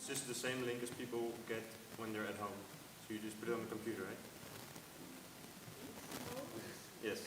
It's just the same link as people get when they're at home. So you just put it on the computer, right? Yes.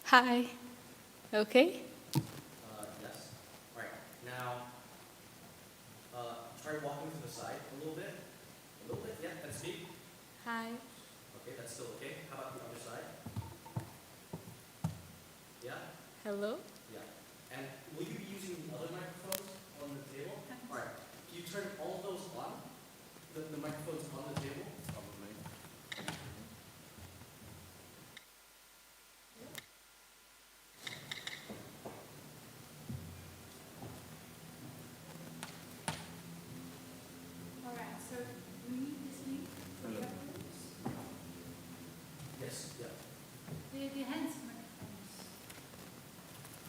Hi. Okay. Yes. All right. Now, try walking to the side a little bit. A little bit, yeah, and speak. Hi. Okay, that's still okay. How about the other side? Yeah? Hello. Yeah. And will you be using the other microphones on the table? All right. Can you turn all of those on? The microphones on the table? Probably. All right, so we need this link for the Hello. other rooms. Yes, yeah. The hands microphones.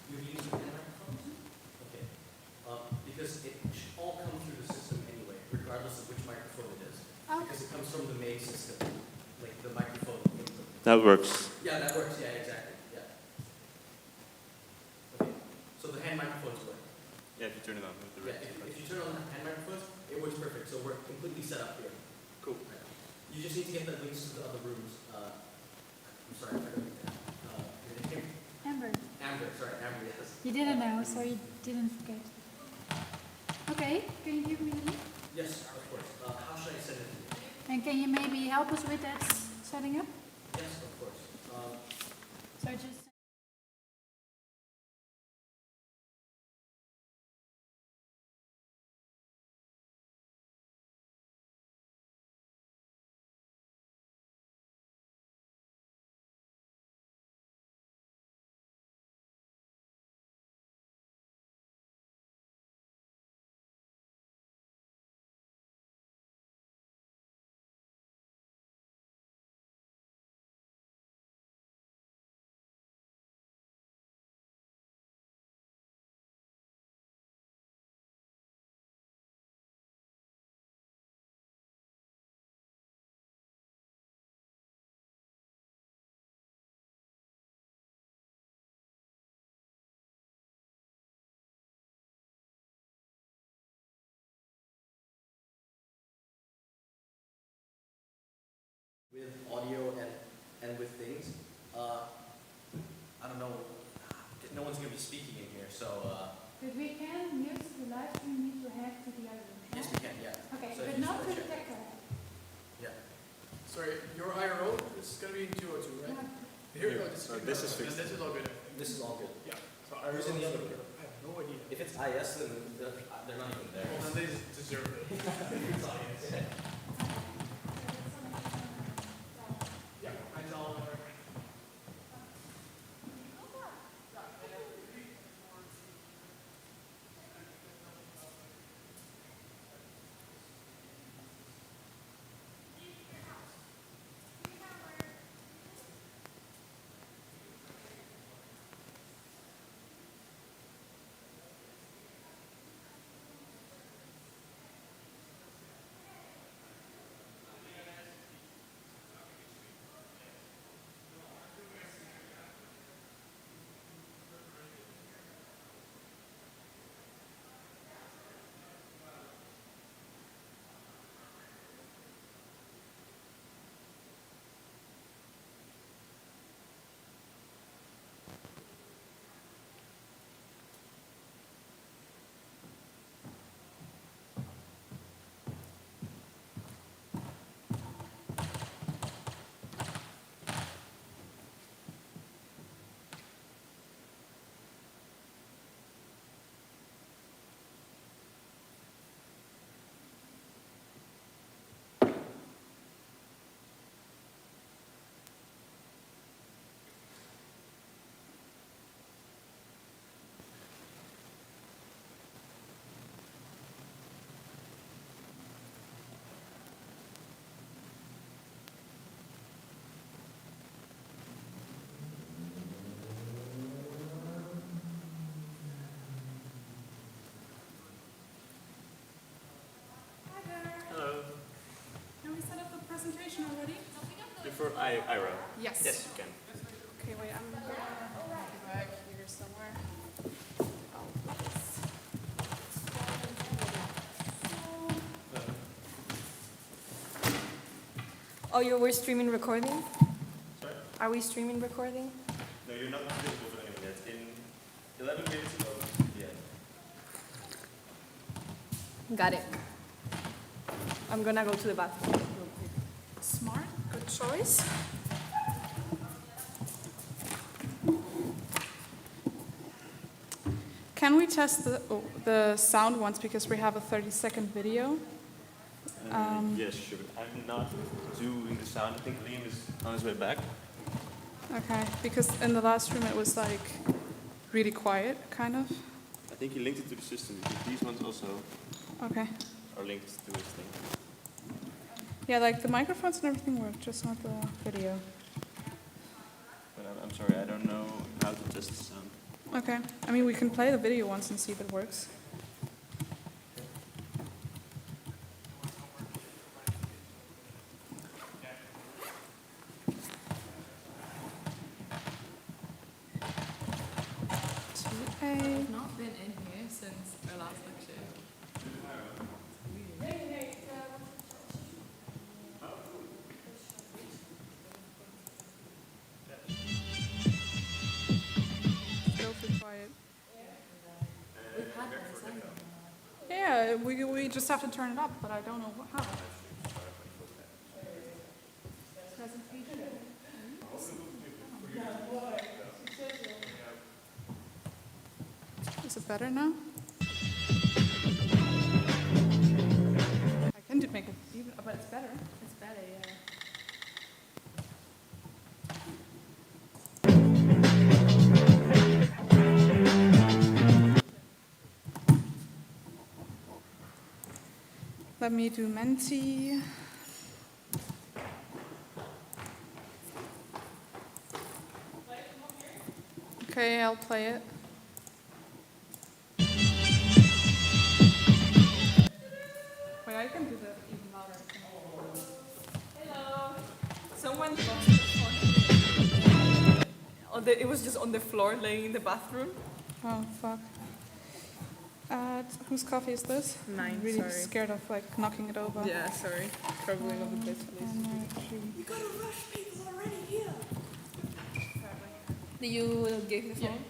You'll be using hand microphones? Okay. Because it should all come through the system anyway, regardless of which microphone it is. Oh. Because it comes from the main system, like the microphone input. That works. Yeah, that works. Yeah, exactly. Yeah. Okay. So the hand microphones work. Yeah, if you turn it on with the Yeah, red. if you turn on the hand microphones, it works perfect. So we're completely set up here. Cool. You just need to get the links to the other rooms. I'm sorry, I don't your name? Amber, Amber, sorry, Amber, yes. you didn't know, so you didn't forget. Okay, can you give me the link? Yes, of course. How should I send it to you? And can you maybe help us with that setting up? Yes, of course. So just. with audio and with things. I don't know. No one's going to be speaking in here, so. But we can use the live stream need to have to the other room. Yes, we can, yeah. Okay, So but you not just for the check. tech lab. Yeah. Sorry, your IRO is going to be in 202, right? No. Here we go. This is, This is good. fixed. This is all good. This is all good. Yeah. So Who's in the other room? I have no idea. If it's IS, then they're not even there. Well, then they deserve it. It's audience. Yeah, mine's all over. prefer IRO? Yes. Yes, you can. Okay, wait, I'm gonna be back here somewhere. Oh, we're streaming recording? Sorry? Are we streaming recording? No, you're not visible to anyone yet. In 11 minutes ago, yeah. Got it. I'm gonna go to the bathroom real quick. Smart, good choice. Can we test the sound once because we have a 30-second video? Yes, sure. But I'm not doing the sound. I think Liam is on his way back. Okay, because in the last room it was like really quiet, kind of. I think he linked it to the system because these ones also Okay. are linked to his thing. Yeah, like the microphones and everything work, just not the video. But I'm sorry, I don't know how to test the sound. Okay. I mean, we can play the video once and see if it works. I've not been in here since our last lecture. Still too quiet. Yeah, we just have to turn it up, but I don't know how. Is it better now? I can make it even, but it's better. It's better, yeah. Let me do Menti. Okay, I'll play it. Wait, I can do that even louder. Hello. Someone lost the phone. It was just on the floor, laying in the bathroom. Oh, fuck. Whose coffee is this? Mine, I'm really sorry. scared of like knocking it over. Yeah, sorry. Probably not the best place. You gotta rush people already here. Do you give the phone?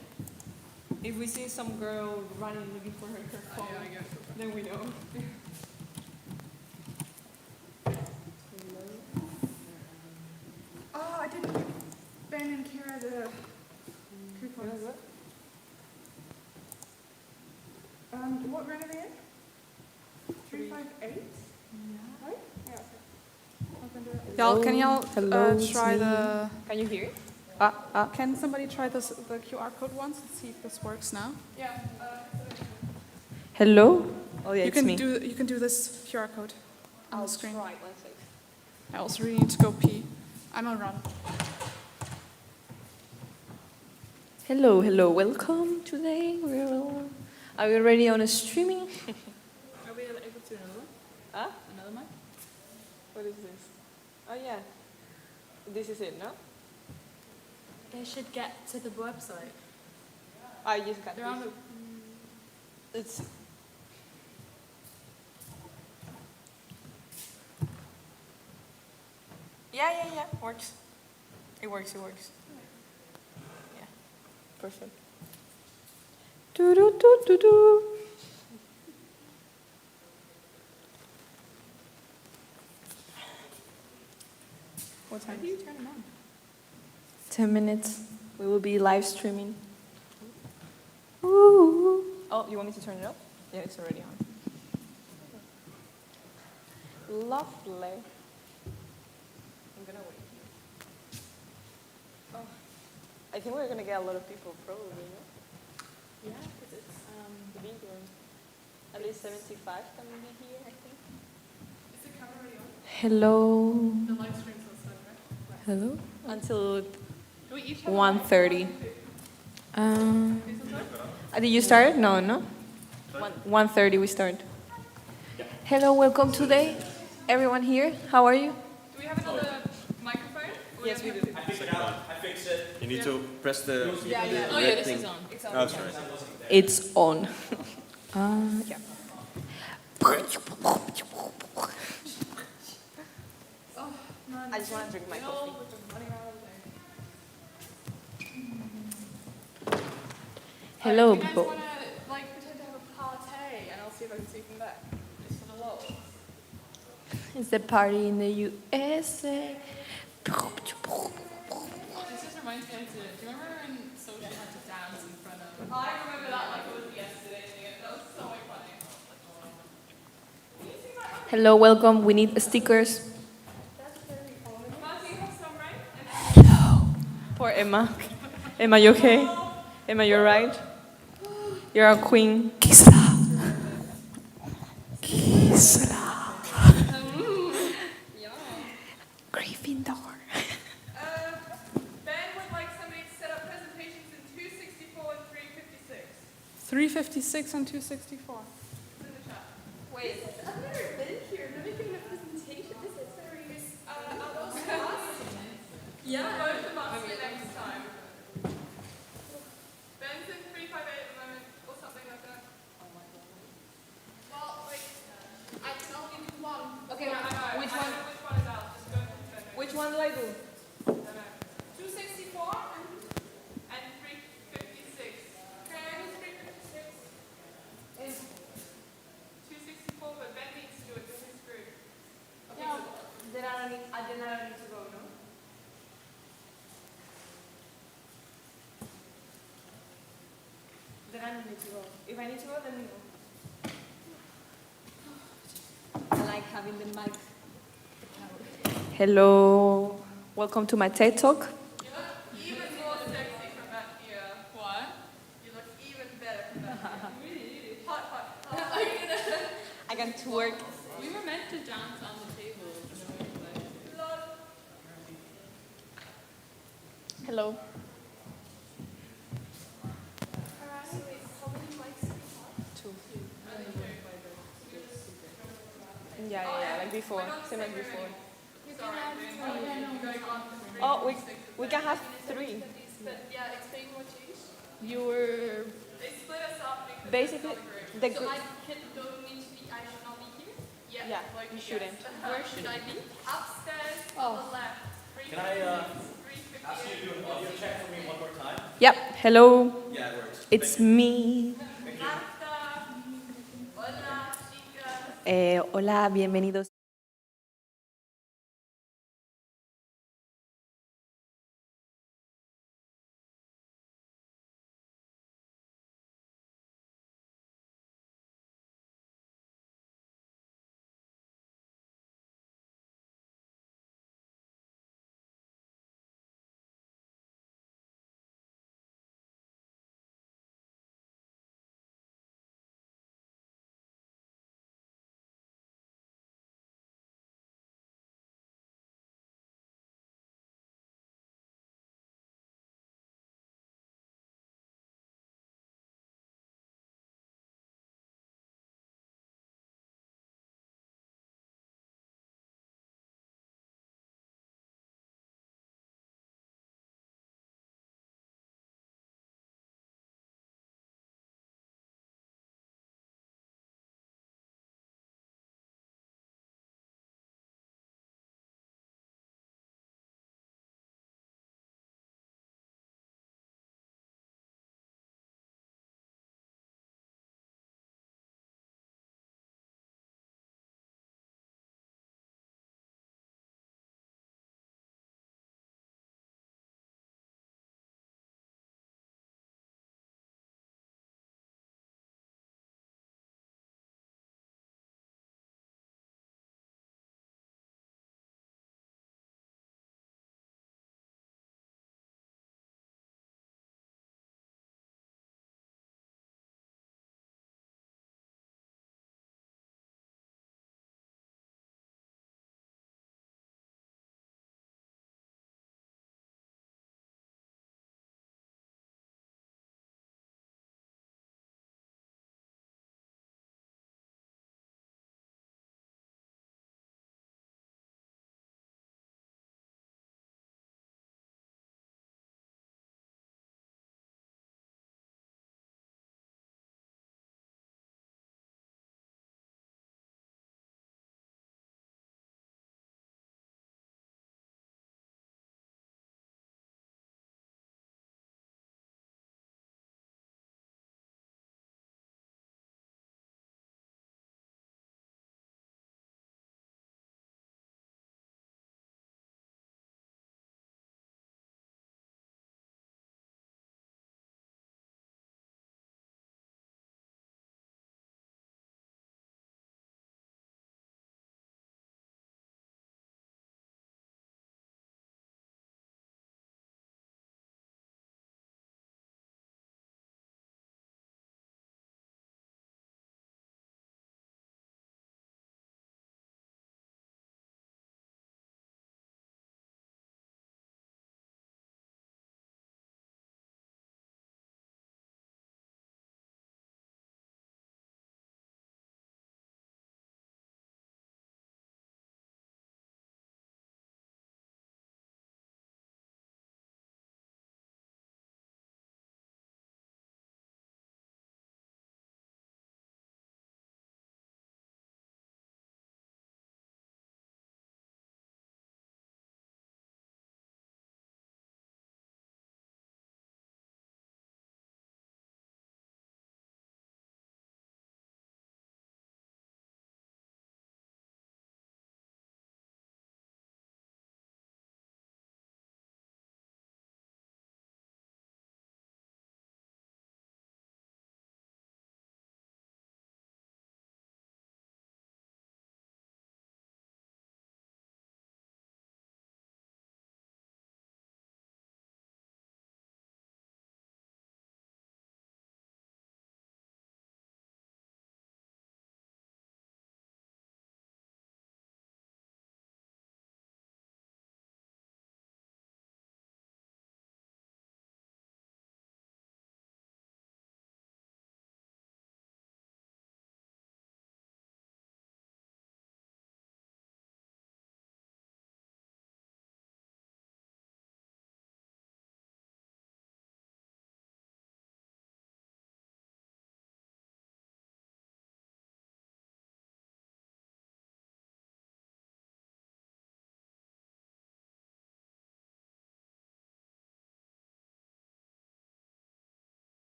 If we see some girl running looking for her phone, then we know. Oh, I didn't give Ben and Kira the coupons. What room are they in? 358? Right? Yeah. Y'all, can y'all try the... Can you hear it? Can somebody try the QR code once and see if this works now? Yeah. Hello? Oh yeah, You it's can me. do this QR code on the screen. Try, 1 second. I also really need to go pee. I'm on run. Hello, hello, welcome today. Are we already on a streaming? Are we able to do another one? Huh? Another mic? What is this? Oh yeah. This is it, no? They should get to the website. I just got They're on this. It's yeah. Works. It works. Yeah. Perfect. Do. What time? How do you turn them on? 10 minutes. We will be live streaming. Ooh. Oh, you want me to turn it up? Yeah, it's already on. Lovely. I'm gonna wait here. Oh, I think we're gonna get a lot of people probably, no? Yeah, because it's The big one. At least 75 can be here, I think. Is the camera already on? Hello. The live stream's on set, right? Hello. Until Do we each have 1:30. Did you start? No. 1:30 we start. Hello, welcome today. Everyone here, how are you? Do we have another microphone? Yes, we do. I figured it out. I fixed it. You need to press the, Yeah, yeah. Oh yeah, red this thing. is on. Oh, sorry. It's on. Yeah. I just want to drink my coffee. Hello, You guys people. want to like pretend to have a party, and I'll see if I can see from back. Just for the lol. It's the party in the USA. This just reminds me of, do you remember when Social had to dance in front of... I remember that like it was yesterday. That was so funny. Hello, welcome. We need stickers. Marty, you have some, right? Poor Emma. Emma, you okay? Emma, you're right. You're a queen. Gryffindor. Ben would like somebody to set up presentations in 264 and 356. 356 and 264. It's in the chat. Wait. I've never been here. I've never given a presentation. This is very... are those us? Yeah. Both of us for next time. Ben's in 358 at the moment, or something like that. Oh my god. Well, wait. I can only do one. Okay, Yeah, I know. which I one? know which one is out. Just go to the Ben. Which one do I do? 264 and 356. Can I do 356? 264, but Ben needs to do it because he's screwed. Okay, Yeah. so Then I don't need to go, no? Then I don't need to go. If I need to go, then we go. I like having the mic. Hello. Welcome to my TED Talk. you look even more sexy from back here. What? You look even better from back here. Hot, hot, hot. I can twerk. We were meant to dance on the table. Hello. Two. Yeah, like before. Same like before. Sorry, Ben. You're going on to three. Oh, we can have three. But yeah, explain what you You were They split us up because basically the so group. I don't need to be, I should not be here? Yeah, like, you shouldn't. Where should I be? Upstairs Oh. on the left. Can I ask 358. you to do an audio check for me one more time? Yep. Hello. Yeah, it works. It's me. Hola, chicas. Hola, bienvenidos.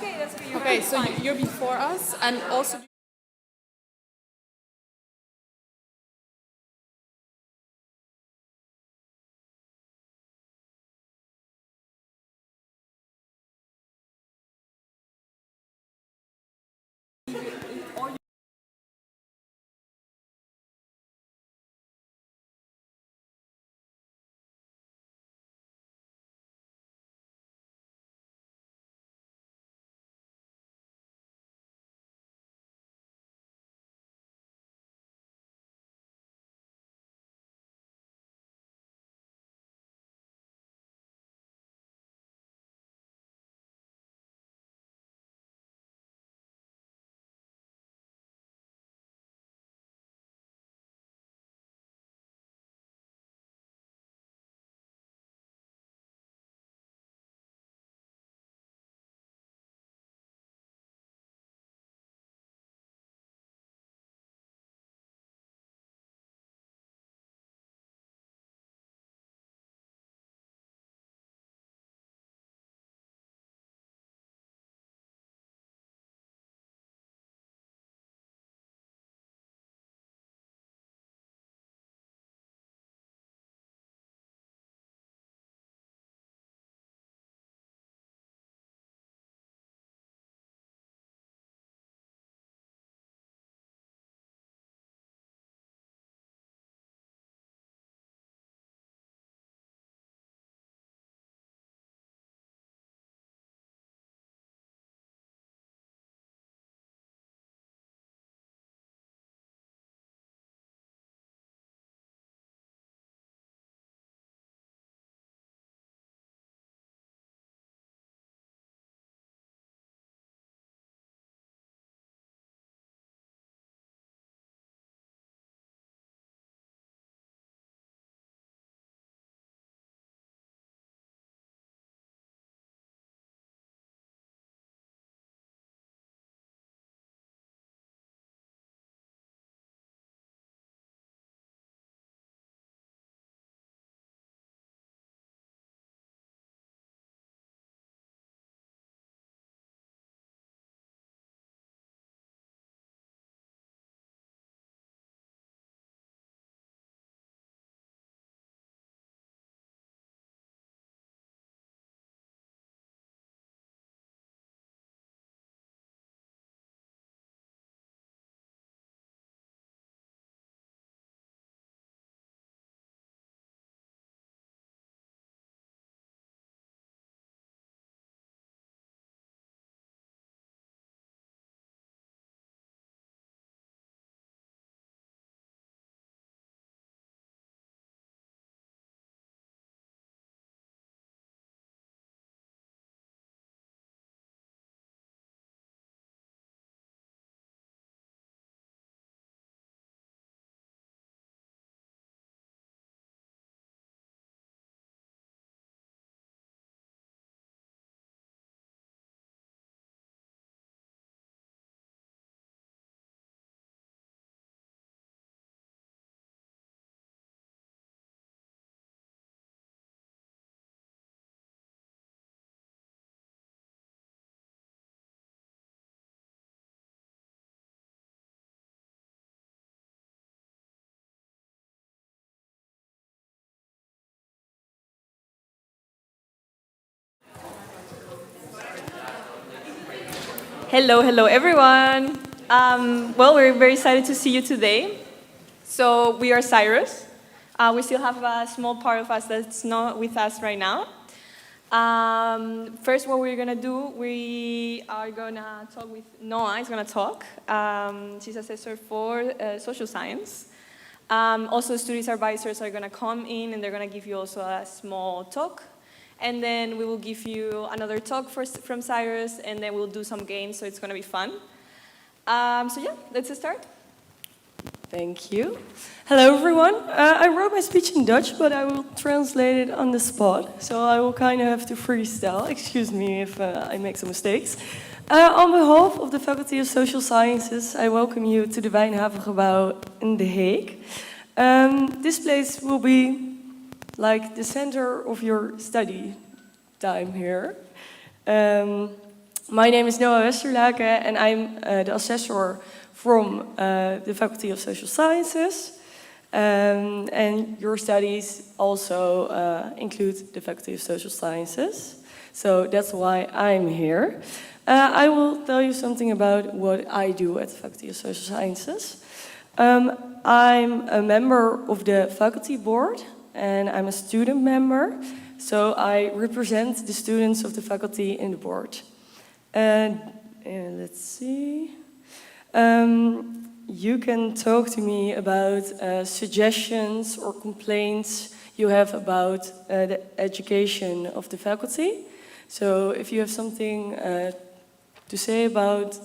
Okay, that's okay. Okay, so you're before us, and also. Hello, hello everyone. Well, we're very excited to see you today. So we are Cyrus. We still have a small part of us that's not with us right now. First, what we're gonna do, we are gonna talk with Noah. Is gonna talk. She's assessor for social science. Also, students advisors are gonna come in and they're gonna give you also a small talk. And then we will give you another talk from Cyrus, and then we'll do some games, so it's gonna be fun. So yeah, let's start. Thank you. Hello, everyone. I wrote my speech in Dutch, but I will translate it on the spot. So I will kind of have to freestyle. Excuse me if I make some mistakes. On behalf of the Faculty of Social Sciences, I welcome you to the Wijnhavengebouw in The Hague. This place will be like the center of your study time here. My name is Noah Westerlaken, and I'm the assessor from the Faculty of Social Sciences. And your studies also include the Faculty of Social Sciences. So that's why I'm here. I will tell you something about what I do at the Faculty of Social Sciences. I'm a member of the faculty board, and I'm a student member. So I represent the students of the faculty in the board. And let's see. You can talk to me about suggestions or complaints you have about the education of the faculty. So if you have something to say about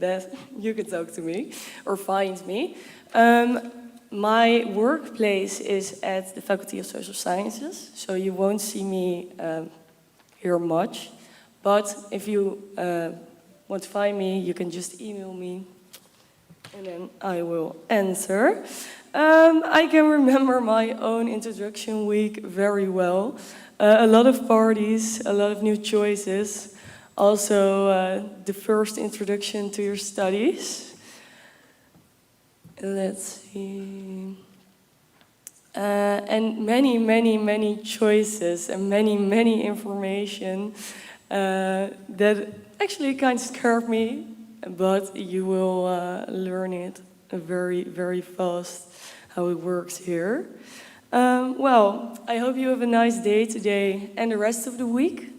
that, you can talk to me or find me. My workplace is at the Faculty of Social Sciences, so you won't see me here much. But if you want to find me, you can just email me, and then I will answer. I can remember my own introduction week very well. A lot of parties, a lot of new choices. Also, the first introduction to your studies. Let's see. And many choices and many information that actually kind of scared me, but you will learn it very fast how it works here. Well, I hope you have a nice day today and the rest of the week.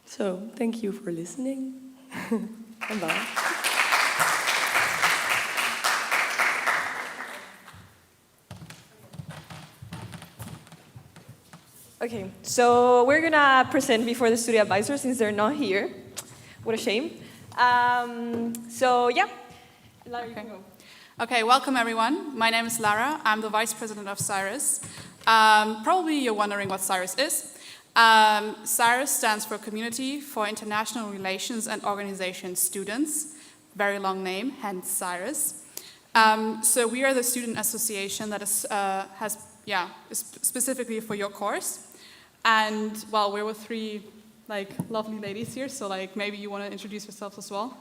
So, thank you for listening. And bye. Okay, so we're gonna present before the study advisors since they're not here. What a shame. So yeah, Lara, you can go. Okay, welcome everyone. My name is Lara. I'm the Vice President of CIRUS. Probably you're wondering what CIRUS is. CIRUS stands for Community for International Relations and Organization Students. Very long name, hence CIRUS. So we are the student association that is specifically for your course. And well, we're with three lovely ladies here, so maybe you want to introduce yourselves as well.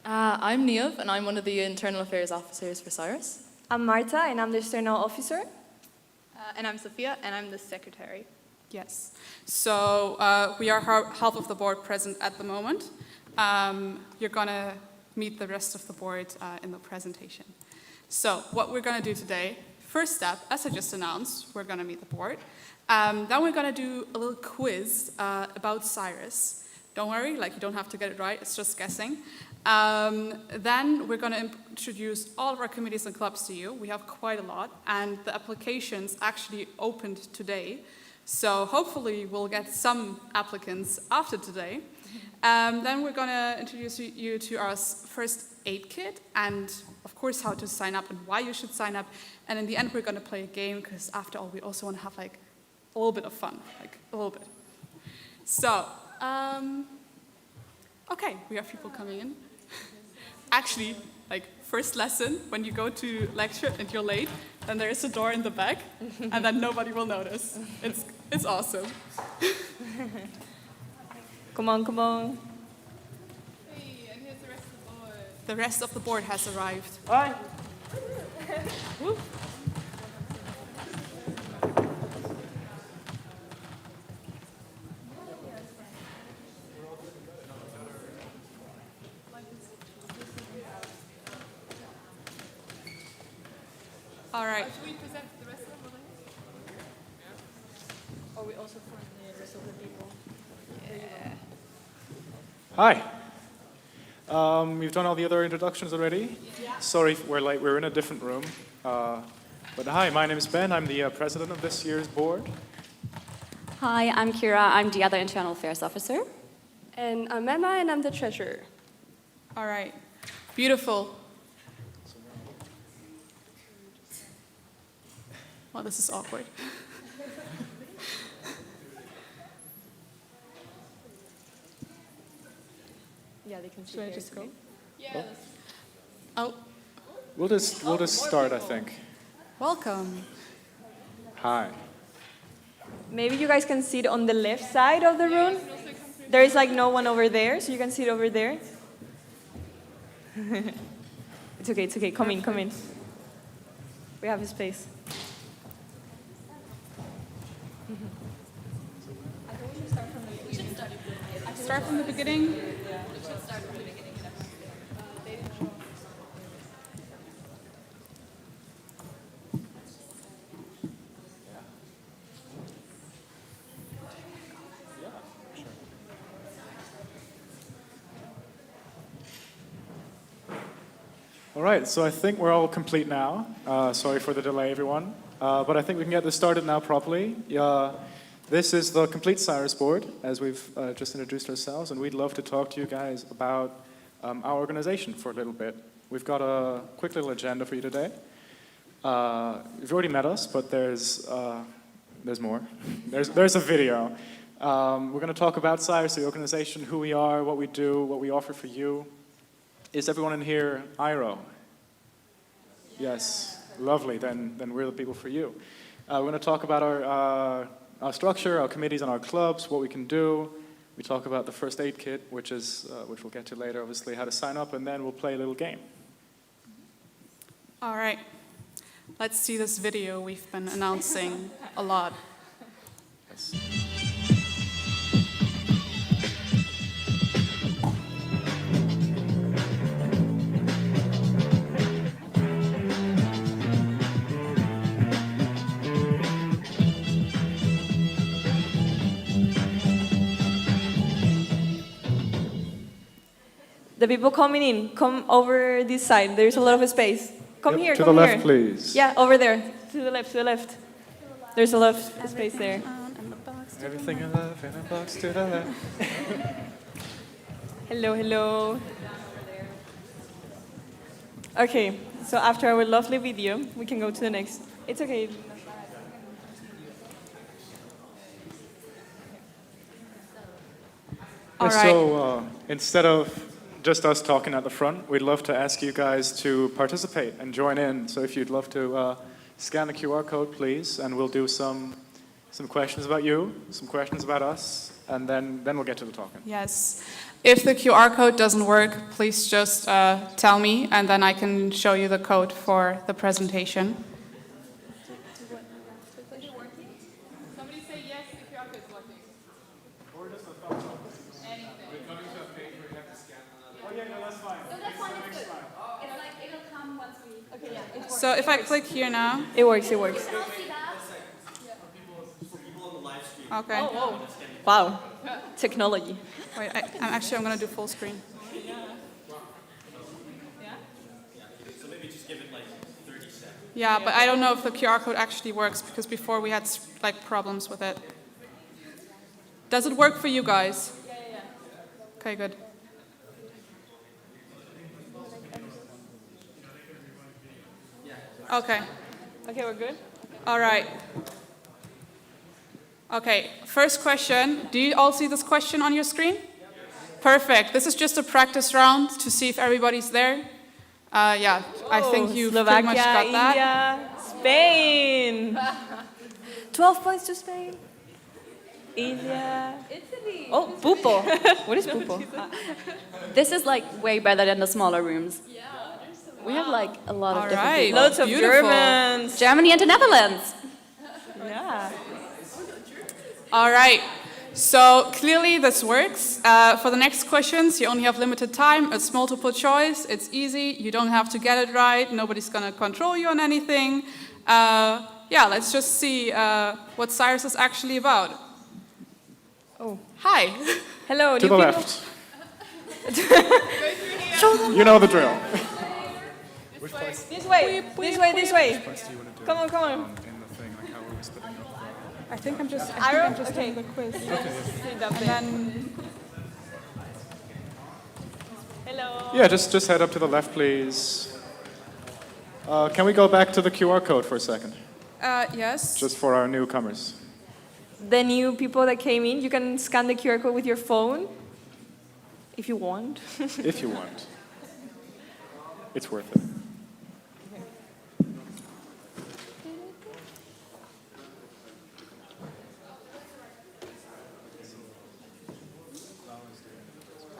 I'm Niamh, and I'm one of the internal affairs officers for CIRUS. I'm Marta, and I'm the external officer. And I'm Sophia, and I'm the secretary. Yes. So we are half of the board present at the moment. You're going to meet the rest of the board in the presentation. So what we're going to do today, first step, as I just announced, we're going to meet the board. Then we're going to do a little quiz about CIRUS. Don't worry, you don't have to get it right, it's just guessing. Then we're going to introduce all of our committees and clubs to you. We have quite a lot, and the applications actually opened today. So hopefully we'll get some applicants after today. Then we're going to introduce you to our first aid kit, and of course how to sign up and why you should sign up. And in the end we're going to play a game, because after all we also want to have a little bit of fun, a little bit. So, okay, we have people coming in. Actually, first lesson, when you go to lecture and you're late, then there is a door in the back, and then nobody will notice. It's awesome. Come on. Hey, and here's the rest of the board. The rest of the board has arrived. Hi. All right. Should we present the rest of them? Or we also find the rest of the people. Hi. We've done all the other introductions already. Yeah. Sorry, we're in a different room. But hi, my name is Ben. I'm the president of this year's board. Hi, I'm Kira. I'm the other internal affairs officer. And I'm Emma, and I'm the treasurer. All right. Beautiful. Well, this is awkward. Yeah, they can see. Should I just go? Yes. Oh, We'll just start, I think. welcome. Hi. Maybe you guys can sit on the left side of the room. There is like no one over there, so you can sit over there. It's okay. Come in. We have a space. Start from the beginning. All right, so I think we're all complete now. Sorry for the delay, everyone. But I think we can get this started now properly. This is the Complete Cyrus board, as we've just introduced ourselves, and we'd love to talk to you guys about our organization for a little bit. We've got a quick little agenda for you today. You've already met us, but there's more. There's a video. We're going to talk about Cyrus, the organization, who we are, what we do, what we offer for you. Is everyone in here IRO? Yes, lovely. Then we're the people for you. We're going to talk about our structure, our committees, and our clubs, what we can do. We talk about the first aid kit, which we'll get to later, obviously, how to sign up, and then we'll play a little game. All right. Let's see this video we've been announcing a lot. Yes. The people coming in, come over this side. There's a lot of space. Come Yep, here, to come the here. left, please. Yeah, over there. To the left. There's a lot of space there. Everything in love in a box to the left. Hello. Okay, so after our lovely video, we can go to the next. It's okay. All right. So instead of just us talking at the front, we'd love to ask you guys to participate and join in. So if you'd love to scan the QR code, please, and we'll do some questions about you, some questions about us, and then we'll get to the talking. Yes. If the QR code doesn't work, please just tell me, and then I can show you the code for the presentation. Somebody say yes, the QR code is working. Or just a thumbs up. We're coming to a page where you have to scan another. Oh yeah, no, that's fine. So that one is good. It's like it'll come once we. Okay, yeah. It works. So if I click here now, It works. Can all see that? For people on the live stream. okay. Oh. Wow. Technology. Wait, I'm going to do full screen. So maybe just give it like 30 seconds. Yeah, but I don't know if the QR code actually works because before we had like problems with it. Does it work for you guys? Yeah. Okay, good. Okay. Okay, we're good? All right. Okay, first question. Do you all see this question on your screen? Perfect. This is just a practice round to see if everybody's there. Yeah, I think you pretty much got that. India, Spain. 12 points to Spain. India. Italy. Oh, Pupo. What is Pupo? This is like way better than the smaller rooms. Yeah. We have like a lot of All different right. people. Loads of Beautiful. Germans. Germany and the Netherlands. Yeah. All right. So clearly this works. For the next questions, you only have limited time. It's multiple choice. It's easy. You don't have to get it right. Nobody's going to control you on anything. Yeah, let's just see what Cyrus is actually about. Oh. Hi. Hello. To new the people. left. You know the drill. Which parts? This way. This way. Parts do you want to do? Come on. In the thing, like how are we splitting up? I think I'm just Okay. doing the quiz. Sit up And there. then, Hello. Yeah, just head up to the left, please. Can we go back to the QR code for a second? yes. Just for our newcomers. The new people that came in, you can scan the QR code with your phone, if you want. If you want. It's worth it.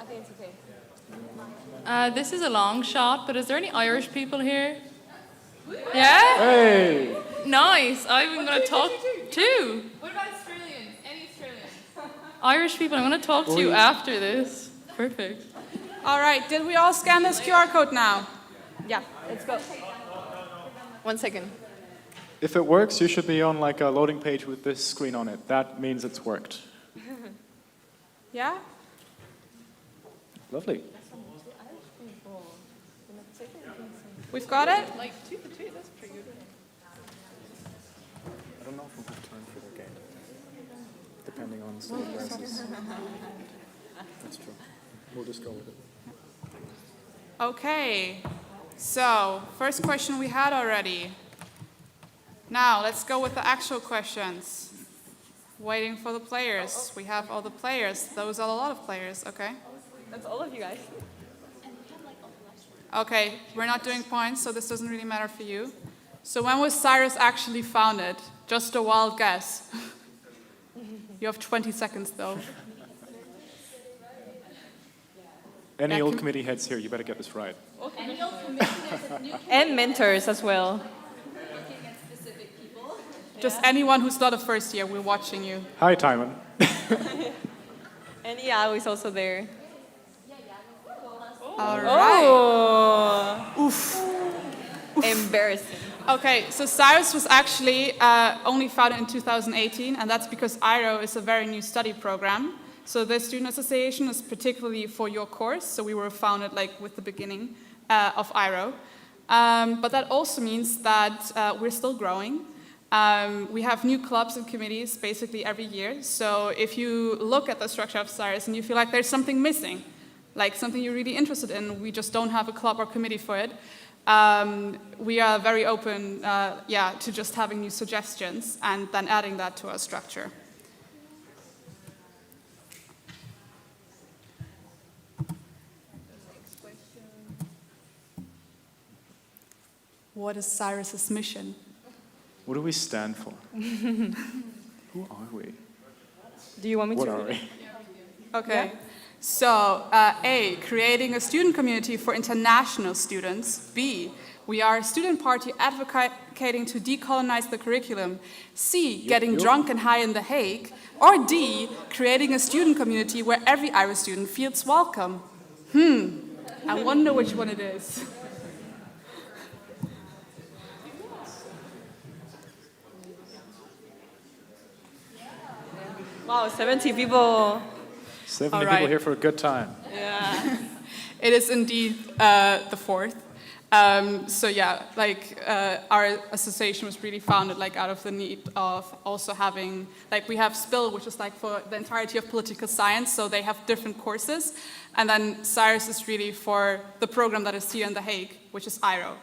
I think it's okay. This is a long shot, but is there any Irish people here? Yeah? Hey! Nice. I'm going to talk too. What about Australians? Any Australians? Irish people, I'm going to talk to you after this. Perfect. All right, did we all scan this QR code now? Yeah, let's go. 1 second. If it works, you should be on like a loading page with this screen on it. That means it's worked. Yeah? Lovely. We've got it? Like 2 for 2, that's pretty good. I don't know if we'll have time for the game, depending on state prices. That's true. We'll just go with it. Okay, so first question we had already. Now let's go with the actual questions. Waiting for the players. We have all the players. Those are a lot of players, okay? That's all of you guys. Okay, we're not doing points, so this doesn't really matter for you. So when was Cyrus actually founded? Just a wild guess. You have 20 seconds though. Any Yeah, old committee heads here, you better get this right. And mentors as well. Just anyone who's not a first year, we're watching you. Hi, Timon. And Yao is also there. All right. Oh! Oof. Embarrassing. Okay, so Cyrus was actually only founded in 2018, and that's because IRO is a very new study program. So the student association is particularly for your course, so we were founded like with the beginning of IRO. But that also means that we're still growing. We have new clubs and committees basically every year. So if you look at the structure of Cyrus and you feel like there's something missing, like something you're really interested in, we just don't have a club or committee for it, we are very open to just having new suggestions and then adding that to our structure. What is Cyrus's mission? What do we stand for? Who are we? Do you want me What to are read it? we? Okay. Yeah. So, A, creating a student community for international students. B, we are a student party advocating to decolonize the curriculum. C, getting drunk and high in The Hague. Or D, creating a student community where every Irish student feels welcome. I wonder which one it is. Wow, 70 people. 70 All people right. here for a good time. Yeah. It is indeed the fourth. Our association was really founded like out of the need of also having, like we have SPIL, which is like for the entirety of political science, so they have different courses. And then Cyrus is really for the program that is here in The Hague, which is IRO.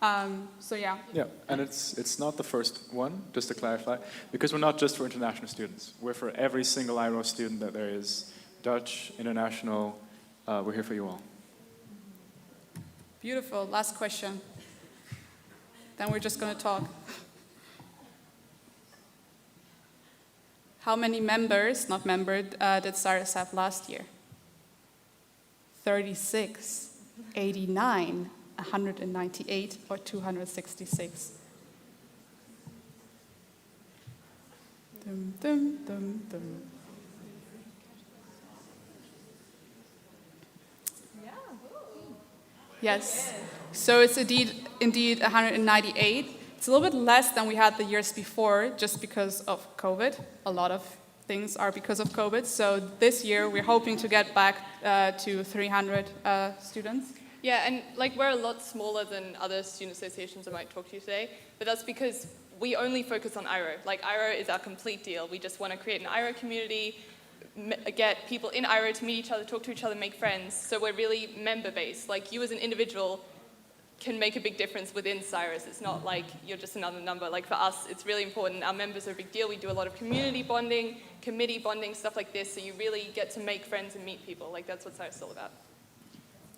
Yeah, and it's not the first one, just to clarify, because we're not just for international students. We're for every single IRO student that there is, Dutch, international, we're here for you all. Beautiful. Last question. Then we're just going to talk. How many members, not membered, did Cyrus have last year? 36, 89, 198, or 266? Dum, dum, dum, dum. Yes, so it's indeed 198. It's a little bit less than we had the years before, just because of COVID. A lot of things are because of COVID. So this year we're hoping to get back to 300 students. Yeah, and like we're a lot smaller than other student associations I might talk to you today, but that's because we only focus on IRO. Like IRO is our complete deal. We just want to create an IRO community, get people in IRO to meet each other, talk to each other, make friends. So we're really member-based. Like you as an individual can make a big difference within Cyrus. It's not like you're just another number. Like for us, it's really important. Our members are a big deal. We do a lot of community bonding, committee bonding, stuff like this. So you really get to make friends and meet people. Like that's what Cyrus is all about.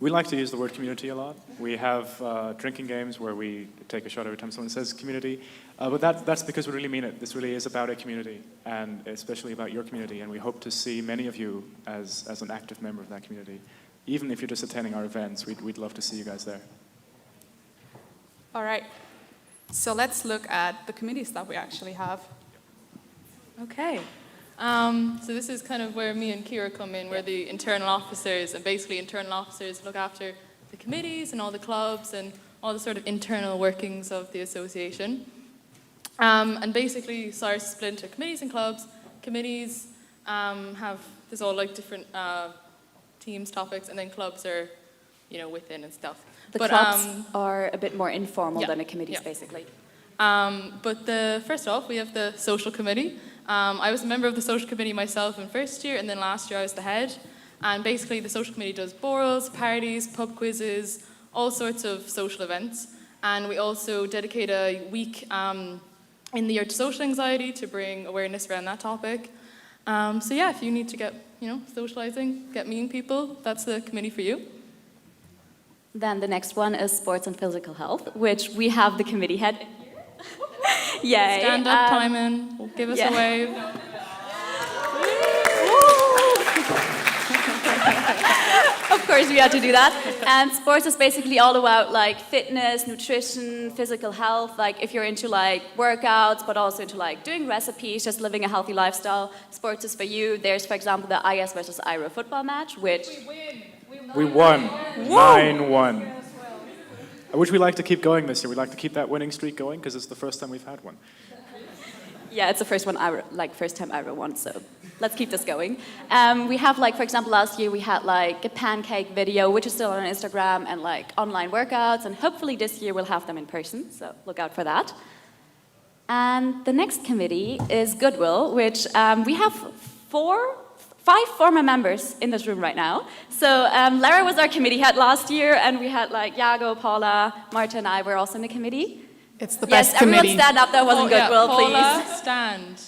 We like to use the word community a lot. We have drinking games where we take a shot every time someone says community, but that's because we really mean it. This really is about a community, and especially about your community, and we hope to see many of you as an active member of that community. Even if you're just attending our events, we'd love to see you guys there. All right. So let's look at the committees that we actually have. Okay. So this is kind of where me and Kira come in. We're the internal officers, and basically internal officers look after the committees and all the clubs and all the sort of internal workings of the association. And basically, Cyrus is split into committees and clubs. Committees there's all like different teams, topics, and then clubs are, within and stuff. The clubs are a bit more informal than the committees, yeah. basically. But first off, we have the social committee. I was a member of the social committee myself in first year, and then last year I was the head. And basically the social committee does borals, parties, pub quizzes, all sorts of social events. And we also dedicate a week in the year to social anxiety to bring awareness around that topic. So yeah, if you need to get, socializing, get meeting people, that's the committee for you. Then the next one is sports and physical health, which we have the committee head in here. Yay. Stand up, Timon. Give us a wave. Of course, we had to do that. And sports is basically all about like fitness, nutrition, physical health. Like if you're into like workouts, but also into like doing recipes, just living a healthy lifestyle. Sports is for you. There's, for example, the IS versus IRO football match, which We won 9-1. Which we like to keep going this year. We'd like to keep that winning streak going because it's the first time we've had one. yeah, it's the first time I ever won. So let's keep this going. We have like, for example, last year we had like a pancake video, which is still on Instagram, and like online workouts. And hopefully this year we'll have them in person. So look out for that. And the next committee is Goodwill, which we have 5 former members in this room right now. So Lara was our committee head last year, and we had like Iago, Paula, Marta, and I were also in the committee. It's the best yes, committee. everyone stand up. That wasn't Goodwill, Paula, please. stand.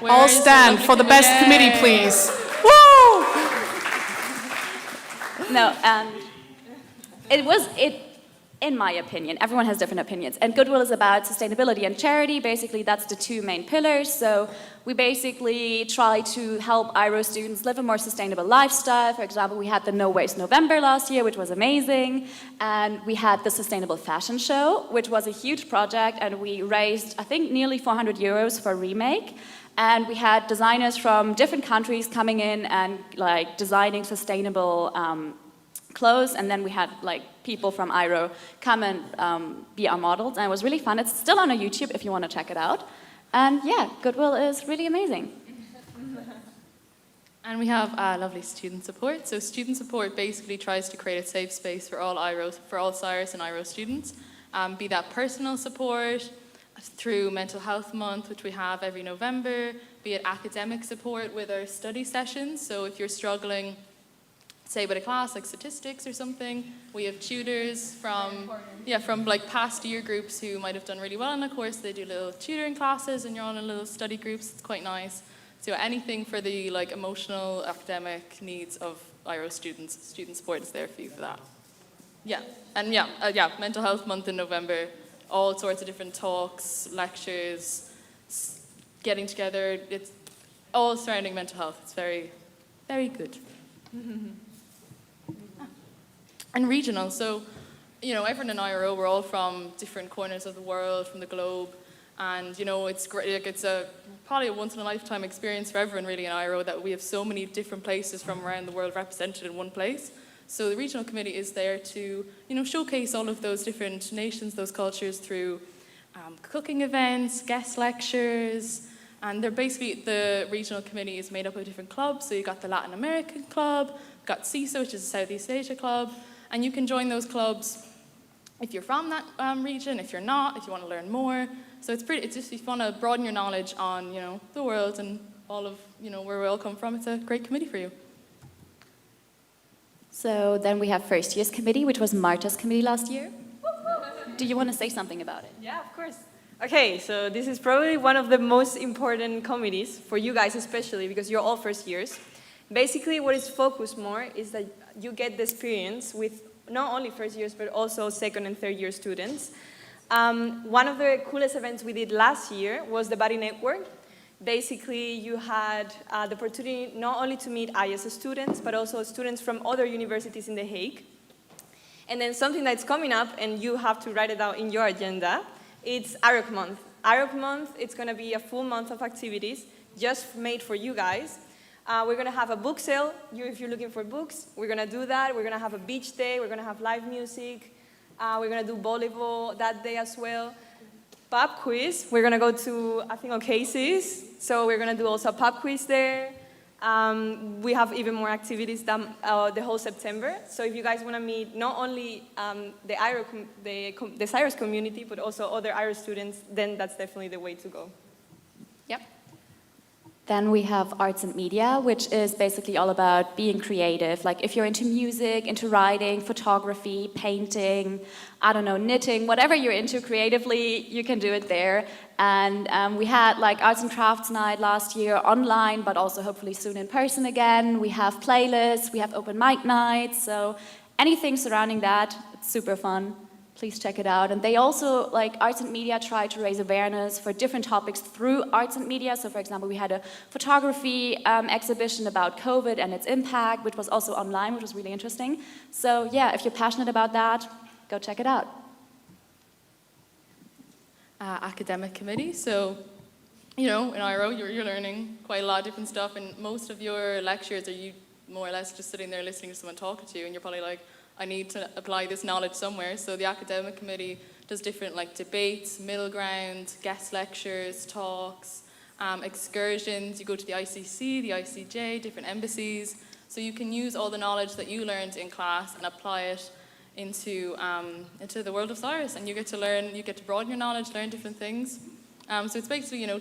All stand for the best committee, please. Woo! No, and in my opinion, everyone has different opinions. And Goodwill is about sustainability and charity. Basically, that's the 2 main pillars. So we basically try to help IRO students live a more sustainable lifestyle. For example, we had the No Waste November last year, which was amazing. And we had the Sustainable Fashion Show, which was a huge project. And we raised, I think, nearly 400 euros for Remake. And we had designers from different countries coming in and like designing sustainable clothes, and then we had like people from IRO come and be our models, and it was really fun. It's still on our YouTube if you want to check it out. And yeah, Goodwill is really amazing. And we have lovely student support. So student support basically tries to create a safe space for all Cyrus and IRO students. Be that personal support through Mental Health Month, which we have every November. Be it academic support with our study sessions. So if you're struggling, say with a class like statistics or something, we have tutors from like past year groups who might have done really well in a course. They do little tutoring classes, and you're on a little study groups. It's quite nice. So anything for the like emotional, academic needs of IRO students, student support is there for you for that. Yeah, and Mental Health Month in November, all sorts of different talks, lectures, getting together. It's all surrounding mental health. It's very, very good. And regional, so, everyone in IRO, we're all from different corners of the world, from the globe, and, it's great, like, it's probably a once-in-a-lifetime experience for everyone, really, in IRO, that we have so many different places from around the world represented in one place. So the regional committee is there to, showcase all of those different nations, those cultures, through cooking events, guest lectures, and they're basically, the regional committee is made up of different clubs, so you've got the Latin American club, you've got CISA, which is a Southeast Asia club, and you can join those clubs if you're from that region, if you're not, if you want to learn more. So it's just if you want to broaden your knowledge on, the world and all of, where we all come from, it's a great committee for you. So then we have first year's committee, which was Marta's committee last year. Do you want to say something about it? Yeah, of course. Okay, so this is probably one of the most important committees, for you guys especially, because you're all first years. Basically, what is focused more is that you get the experience with not only first years, but also second and third year students. One of the coolest events we did last year was the Buddy Network. Basically, you had the opportunity not only to meet IS students, but also students from other universities in The Hague. And then something that's coming up, and you have to write it down in your agenda, it's IROC Month. IROC Month, it's going to be a full month of activities just made for you guys. We're going to have a book sale, if you're looking for books. We're going to do that. We're going to have a beach day. We're going to have live music. We're going to do volleyball that day as well. Pub quiz. We're going to go to, I think, O'Casey's. So we're going to do also a pub quiz there. We have even more activities than the whole September. So if you guys want to meet not only the Cyrus community, but also other Irish students, then that's definitely the way to go. Yep. Then we have arts and media, which is basically all about being creative. Like if you're into music, into writing, photography, painting, I don't know, knitting, whatever you're into creatively, you can do it there. And we had like arts and crafts night last year online, but also hopefully soon in person again. We have playlists, we have open mic nights, so anything surrounding that, it's super fun. Please check it out. And they also, like arts and media, try to raise awareness for different topics through arts and media. So for example, we had a photography exhibition about COVID and its impact, which was also online, which was really interesting. So yeah, if you're passionate about that, go check it out. Academic committee. So, you know, in IRO, you're learning quite a lot of different stuff, and most of your lectures are you more or less just sitting there listening to someone talking to you, and you're probably like, I need to apply this knowledge somewhere. So the academic committee does different like debates, middle ground, guest lectures, talks, excursions. You go to the ICC, the ICJ, different embassies. So you can use all the knowledge that you learned in class and apply it into the world of Cyrus, and you get to learn, you get to broaden your knowledge, learn different things. So it's basically, you know,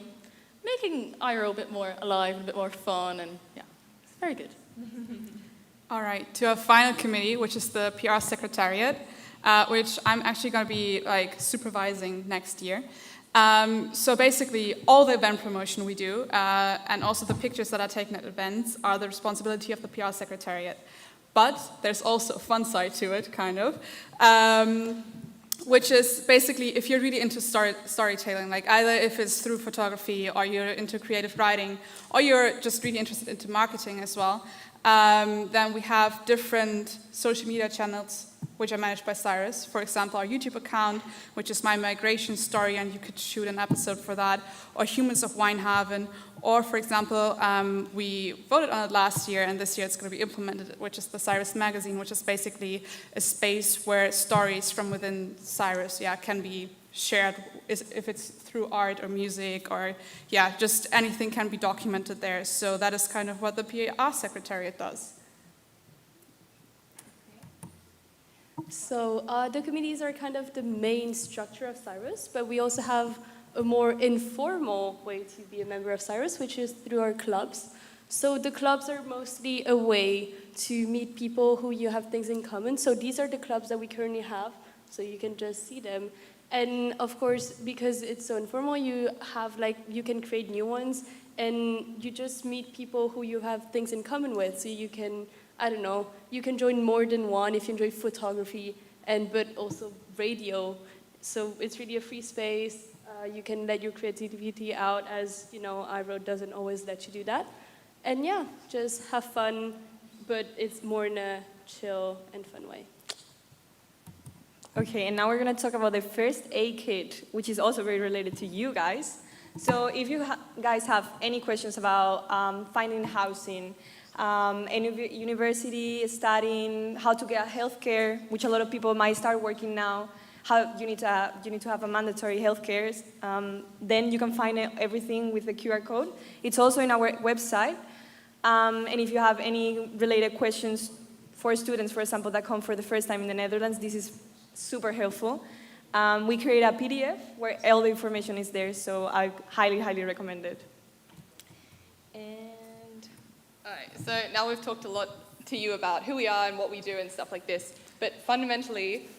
making IRO a bit more alive, a bit more fun, and yeah, it's very good. All right, to our final committee, which is the PR Secretariat, which I'm actually going to be like supervising next year. So basically, all the event promotion we do, and also the pictures that are taken at events, are the responsibility of the PR Secretariat. But there's also a fun side to it, kind of, which is basically if you're really into storytelling, like either if it's through photography or you're into creative writing or you're just really interested into marketing as well, then we have different social media channels which are managed by Cyrus. For example, our YouTube account, which is my migration story, and you could shoot an episode for that, or Humans of Winehaven, or for example, we voted on it last year, and this year it's going to be implemented, which is the Cyrus magazine, which is basically a space where stories from within Cyrus, can be shared, if it's through art or music, or just anything can be documented there. So that is kind of what the PR Secretariat does. So the committees are kind of the main structure of Cyrus, but we also have a more informal way to be a member of Cyrus, which is through our clubs. So the clubs are mostly a way to meet people who you have things in common. So these are the clubs that we currently have, so you can just see them. And of course, because it's so informal, you can create new ones, and you just meet people who you have things in common with. So you can, I don't know, you can join more than one if you enjoy photography, but also radio. So it's really a free space. You can let your creativity out, as you know, IRO doesn't always let you do that. And just have fun, but it's more in a chill and fun way. Okay, and now we're going to talk about the first aid kit, which is also very related to you guys. So if you guys have any questions about finding housing, any university, studying, how to get healthcare, which a lot of people might start working now, how you need to have a mandatory healthcare, then you can find everything with the QR code. It's also in our website. And if you have any related questions for students, for example, that come for the first time in the Netherlands, this is super helpful. We create a PDF where all the information is there, so I highly, highly recommend it. And all right, so now we've talked a lot to you about who we are and what we do and stuff like this, but fundamentally,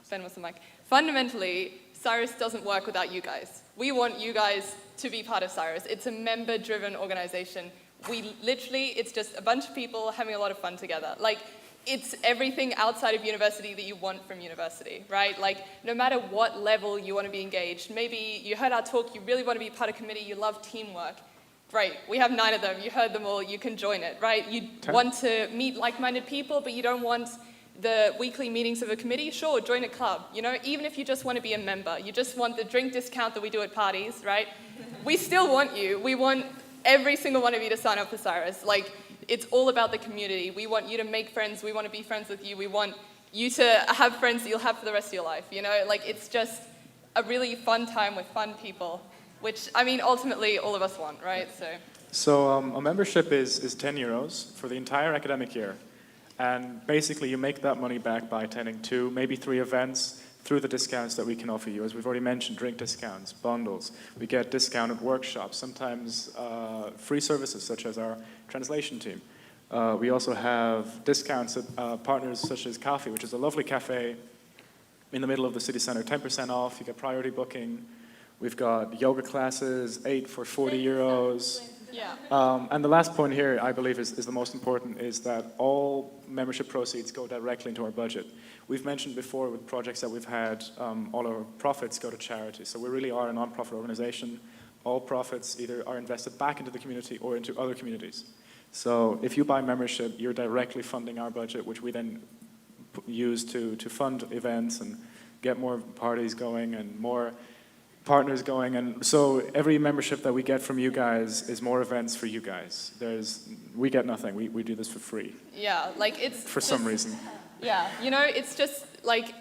Ben, what's the mic? Fundamentally, Cyrus doesn't work without you guys. We want you guys to be part of Cyrus. It's a member-driven organization. we literally, it's just a bunch of people having a lot of fun together. Like, it's everything outside of university that you want from university, right? Like, no matter what level you want to be engaged, maybe you heard our talk, you really want to be part of a committee, you love teamwork. Great, we have 9 of them, you heard them all, you can join it, right? You want to meet like-minded people, but you don't want the weekly meetings of a committee, sure, join a club. You know, even if you just want to be a member, you just want the drink discount that we do at parties, right? We still want you. We want every single one of you to sign up for Cyrus. Like, it's all about the community. We want you to make friends. We want to be friends with you. We want you to have friends that you'll have for the rest of your life, you know? Like, it's just a really fun time with fun people, which, I mean, ultimately, all of us want, right? So a membership is 10 euros for the entire academic year. And basically, you make that money back by attending 2, maybe 3 events through the discounts that we can offer you. As we've already mentioned, drink discounts, bundles. We get discounted workshops, sometimes free services, such as our translation team. We also have discounts at partners such as Coffee, which is a lovely cafe in the middle of the city center, 10% off. You get priority booking. We've got yoga classes, 8 for 40 euros. Yeah. And the last point here, I believe, is the most important, is that all membership proceeds go directly into our budget. We've mentioned before with projects that we've had, all our profits go to charity. So we really are a non-profit organization. All profits either are invested back into the community or into other communities. So if you buy membership, you're directly funding our budget, which we then use to fund events and get more parties going and more partners going, and so every membership that we get from you guys is more events for you guys. We get nothing. We do this for free. Yeah, like it's for some reason. Yeah, you know, it's just like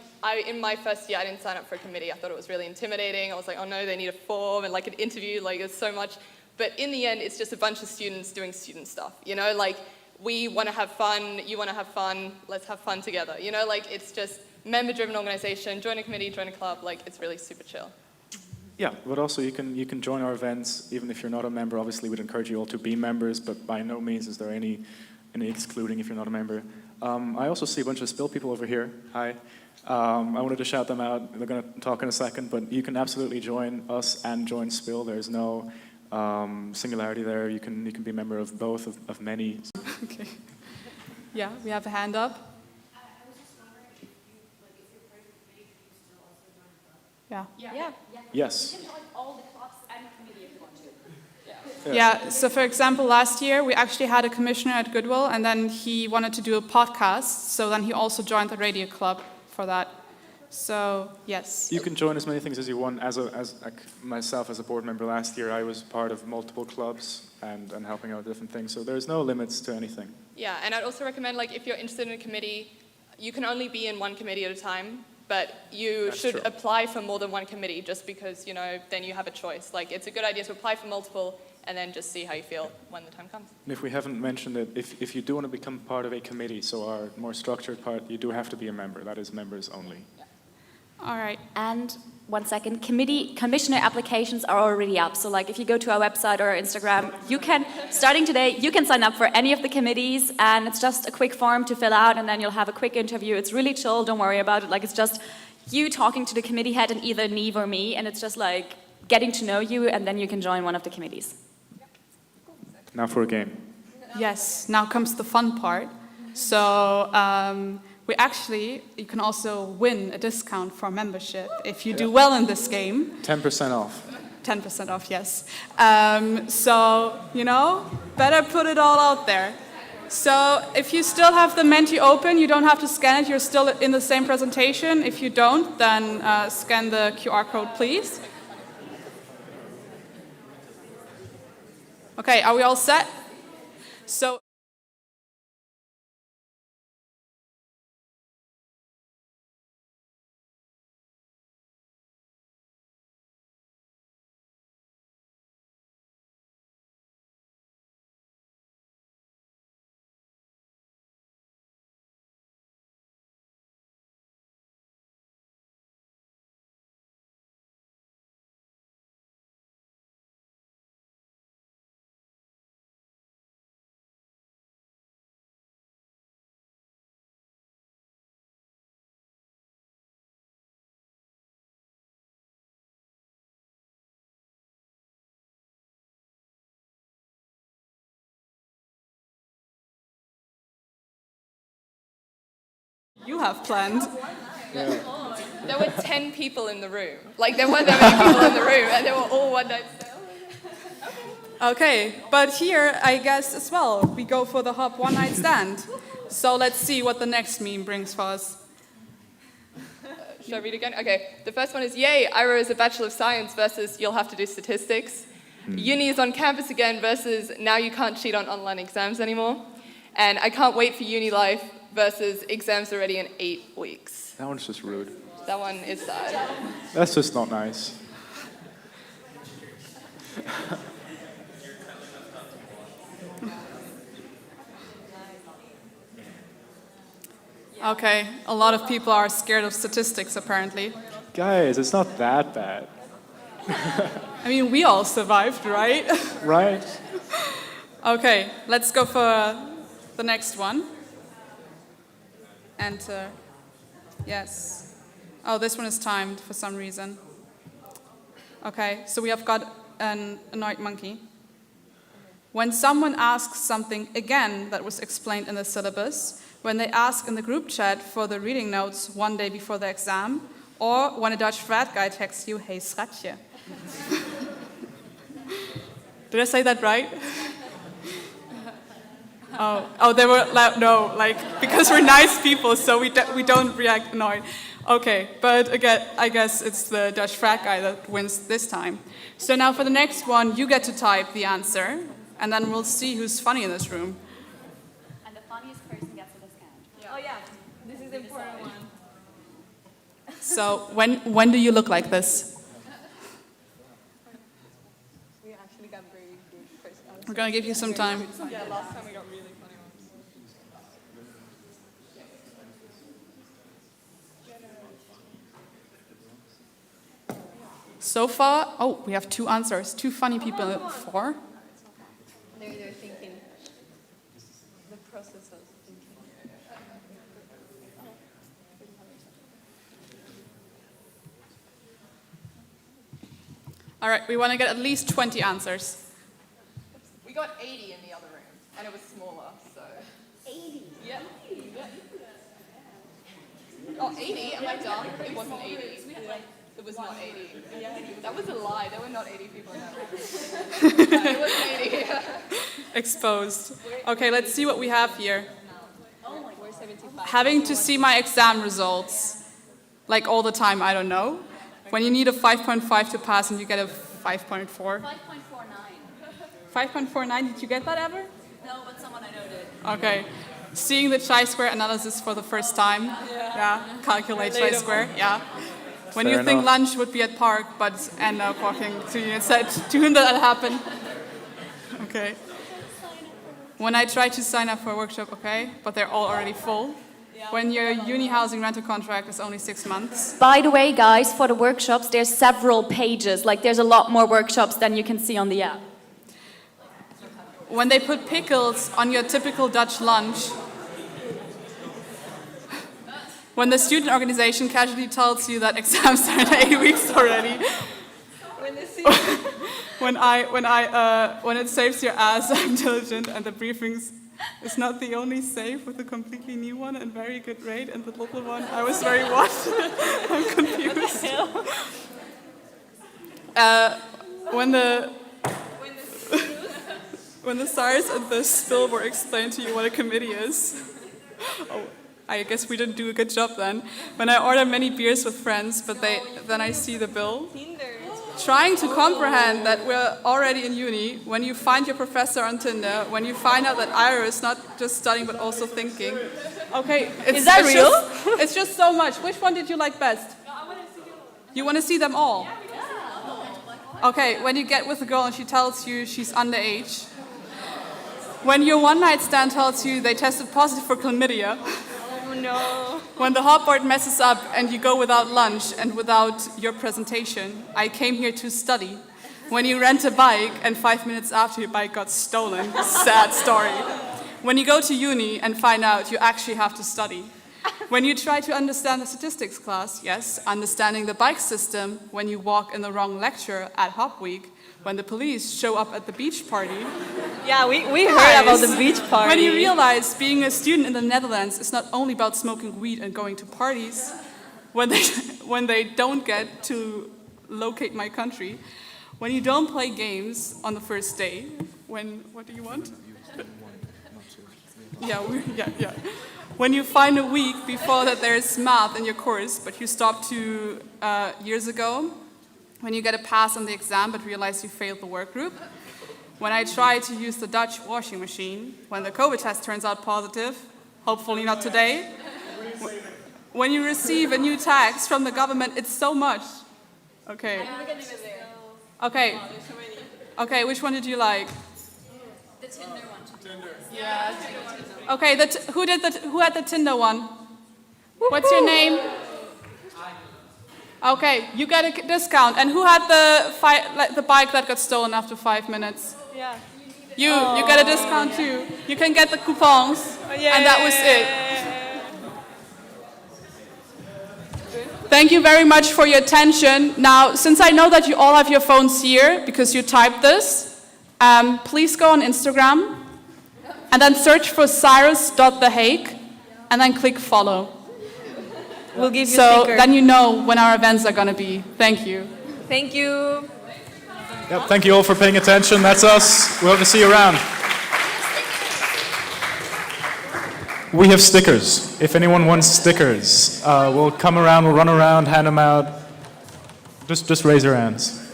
in my first year I didn't sign up for a committee. I thought it was really intimidating. I was like, oh no, they need a form and like an interview. Like it's so much. But in the end, it's just a bunch of students doing student stuff. You know, like we want to have fun. You want to have fun. Let's have fun together. You know, like it's just member-driven organization. Join a committee, join a club. Like it's really super chill. Yeah, but also you can join our events even if you're not a member. Obviously, we'd encourage you all to be members, but by no means is there any excluding if you're not a member. I also see a bunch of Spill people over here. Hi. I wanted to shout them out. They're going to talk in a second, but you can absolutely join us and join Spill. There's no singularity there. You can be a member of both, of many. Okay. Yeah, we have a hand up. Yeah. Yes. You can join all the clubs and committee if you want to. Yeah, so for example, last year we actually had a commissioner at Goodwill and then he wanted to do a podcast, so then he also joined the radio club for that. So, yes. You can join as many things as you want. As myself, as a board member last year, I was part of multiple clubs and helping out different things, so there's no limits to anything. Yeah, and I'd also recommend, like, if you're interested in a committee, you can only be in one committee at a time. But you should apply for more than one committee just because, you know, then you have a choice. Like, it's a good idea to apply for multiple and then just see how you feel when the time comes. And if we haven't mentioned it, if you do want to become part of a committee, so our more structured part, you do have to be a member. That is members only. Yeah. All right. And 1 second, commissioner applications are already up. So like if you go to our website or our Instagram, you can, starting today, you can sign up for any of the committees and it's just a quick form to fill out and then you'll have a quick interview. It's really chill, don't worry about it. Like it's just you talking to the committee head and either Neve or me and it's just like getting to know you and then you can join one of the committees. Now for a game. Yes, now comes the fun part. So you can also win a discount for membership if you do well in this game. 10% off. 10% off, yes. So, you know, better put it all out there. So if you still have the Menti open, you don't have to scan it, you're still in the same presentation. If you don't, then scan the QR code, please. Okay, are we all set? So. you have planned? There were 10 people in the room. Like, there weren't that many people in the room, and they were all one-night stands. Okay, but here, I guess as well, we go for the Hop one night stand. So let's see what the next meme brings for us. Should I read again? Okay, the first one is, yay, IRO is a Bachelor of Science versus you'll have to do statistics. Uni is on campus again versus now you can't cheat on online exams anymore. And I can't wait for uni life versus exams are ready in 8 weeks. That one's just rude. That one is sad. That's just not nice. Okay, a lot of people are scared of statistics, apparently. Guys, it's not that bad. I mean, we all survived, right? Right? Okay, let's go for the next one. Enter. Yes. Oh, this one is timed for some reason. Okay, so we have got an annoyed monkey. When someone asks something again that was explained in the syllabus, when they ask in the group chat for the reading notes one day before the exam, or when a Dutch frat guy texts you, hey schatje. Did I say that right? Oh, they were no, like because we're nice people, so we don't react annoyed. Okay, but again, I guess it's the Dutch frat guy that wins this time. So now for the next one, you get to type the answer, and then we'll see who's funny in this room. And the funniest person gets a discount. Oh yeah, this is the important one. So when do you look like this? We actually got very good first answers. We're gonna give you some time. Yeah, last time we got really funny ones. So far, oh, we have 2 answers. 2 funny people. 4. They're thinking. The process of thinking. All right, we want to get at least 20 answers. We got 80 in the other room, and it was smaller, so. 80? Yeah. Oh, 80? Am I dumb? It wasn't 80. It was not 80. That was a lie. There were not 80 people in that room. It wasn't 80. Exposed. Okay, let's see what we have here. We're 75. Having to see my exam results, like all the time, I don't know. When you need a 5.5 to pass and you get a 5.4. 5.49. 5.49, did you get that ever? No, but someone I know did. Okay. Seeing the chi-square analysis for the first time. Yeah. Calculate chi-square. Yeah. When Fair you think enough. lunch would be at park, but end up walking to you instead. Did that happen? Okay. When I try to sign up for a workshop, okay, but they're all already full. When your uni housing rental contract is only 6 months. By the way, guys, for the workshops, there's several pages. Like, there's a lot more workshops than you can see on the app. When they put pickles on your typical Dutch lunch. When the student organization casually tells you that exams are in 8 weeks already. When it saves your ass, I'm diligent, and the briefings is not the only save with a completely new one and very good rate, and the little one, I was very what? I'm confused. When the SARS and the spill were explained to you what a committee is. Oh, I guess we didn't do a good job then. When I order many beers with friends, but then I see the bill. Trying to comprehend that we're already in uni, when you find your professor on Tinder, when you find out that Ira is not just studying but also thinking. Okay, Is that real? It's just so much. Which one did you like best? You want to see them all? Okay, when you get with a girl and she tells you she's underage. When your one-night stand tells you they tested positive for chlamydia. Oh no. When the hotboard messes up and you go without lunch and without your presentation. I came here to study. When you rent a bike and 5 minutes after your bike got stolen. Sad story. When you go to uni and find out you actually have to study. When you try to understand the statistics class, yes, understanding the bike system when you walk in the wrong lecture at HOPweek. when the police show up at the beach party. Yeah, we heard about the beach party. When you realize being a student in the Netherlands is not only about smoking weed and going to parties, when they don't get to locate my country, when you don't play games on the first day, what do you want? Yeah. When you find a week before that there's math in your course, but you stopped 2 years ago, when you get a pass on the exam but realize you failed the work group, when I try to use the Dutch washing machine, when the COVID test turns out positive, hopefully not today, when you receive a new tax from the government, it's so much. Okay. Okay, which one did you like? The Tinder one. Tinder. Yeah. Okay, who had the Tinder one? What's your name? Okay, you get a discount. And who had the bike that got stolen after 5 minutes? Yeah. You get a discount too. You can get the coupons. And that was it. Thank you very much for your attention. Now, since I know that you all have your phones here because you typed this, please go on Instagram and then search for cyrus.thehague and then click follow. We'll give you so stickers. Then you know when our events are going to be. Thank you. Thank you. Yep, thank you all for paying attention. That's us. We hope to see you around. We have stickers. If anyone wants stickers, we'll come around, we'll run around, hand them out. Just raise your hands.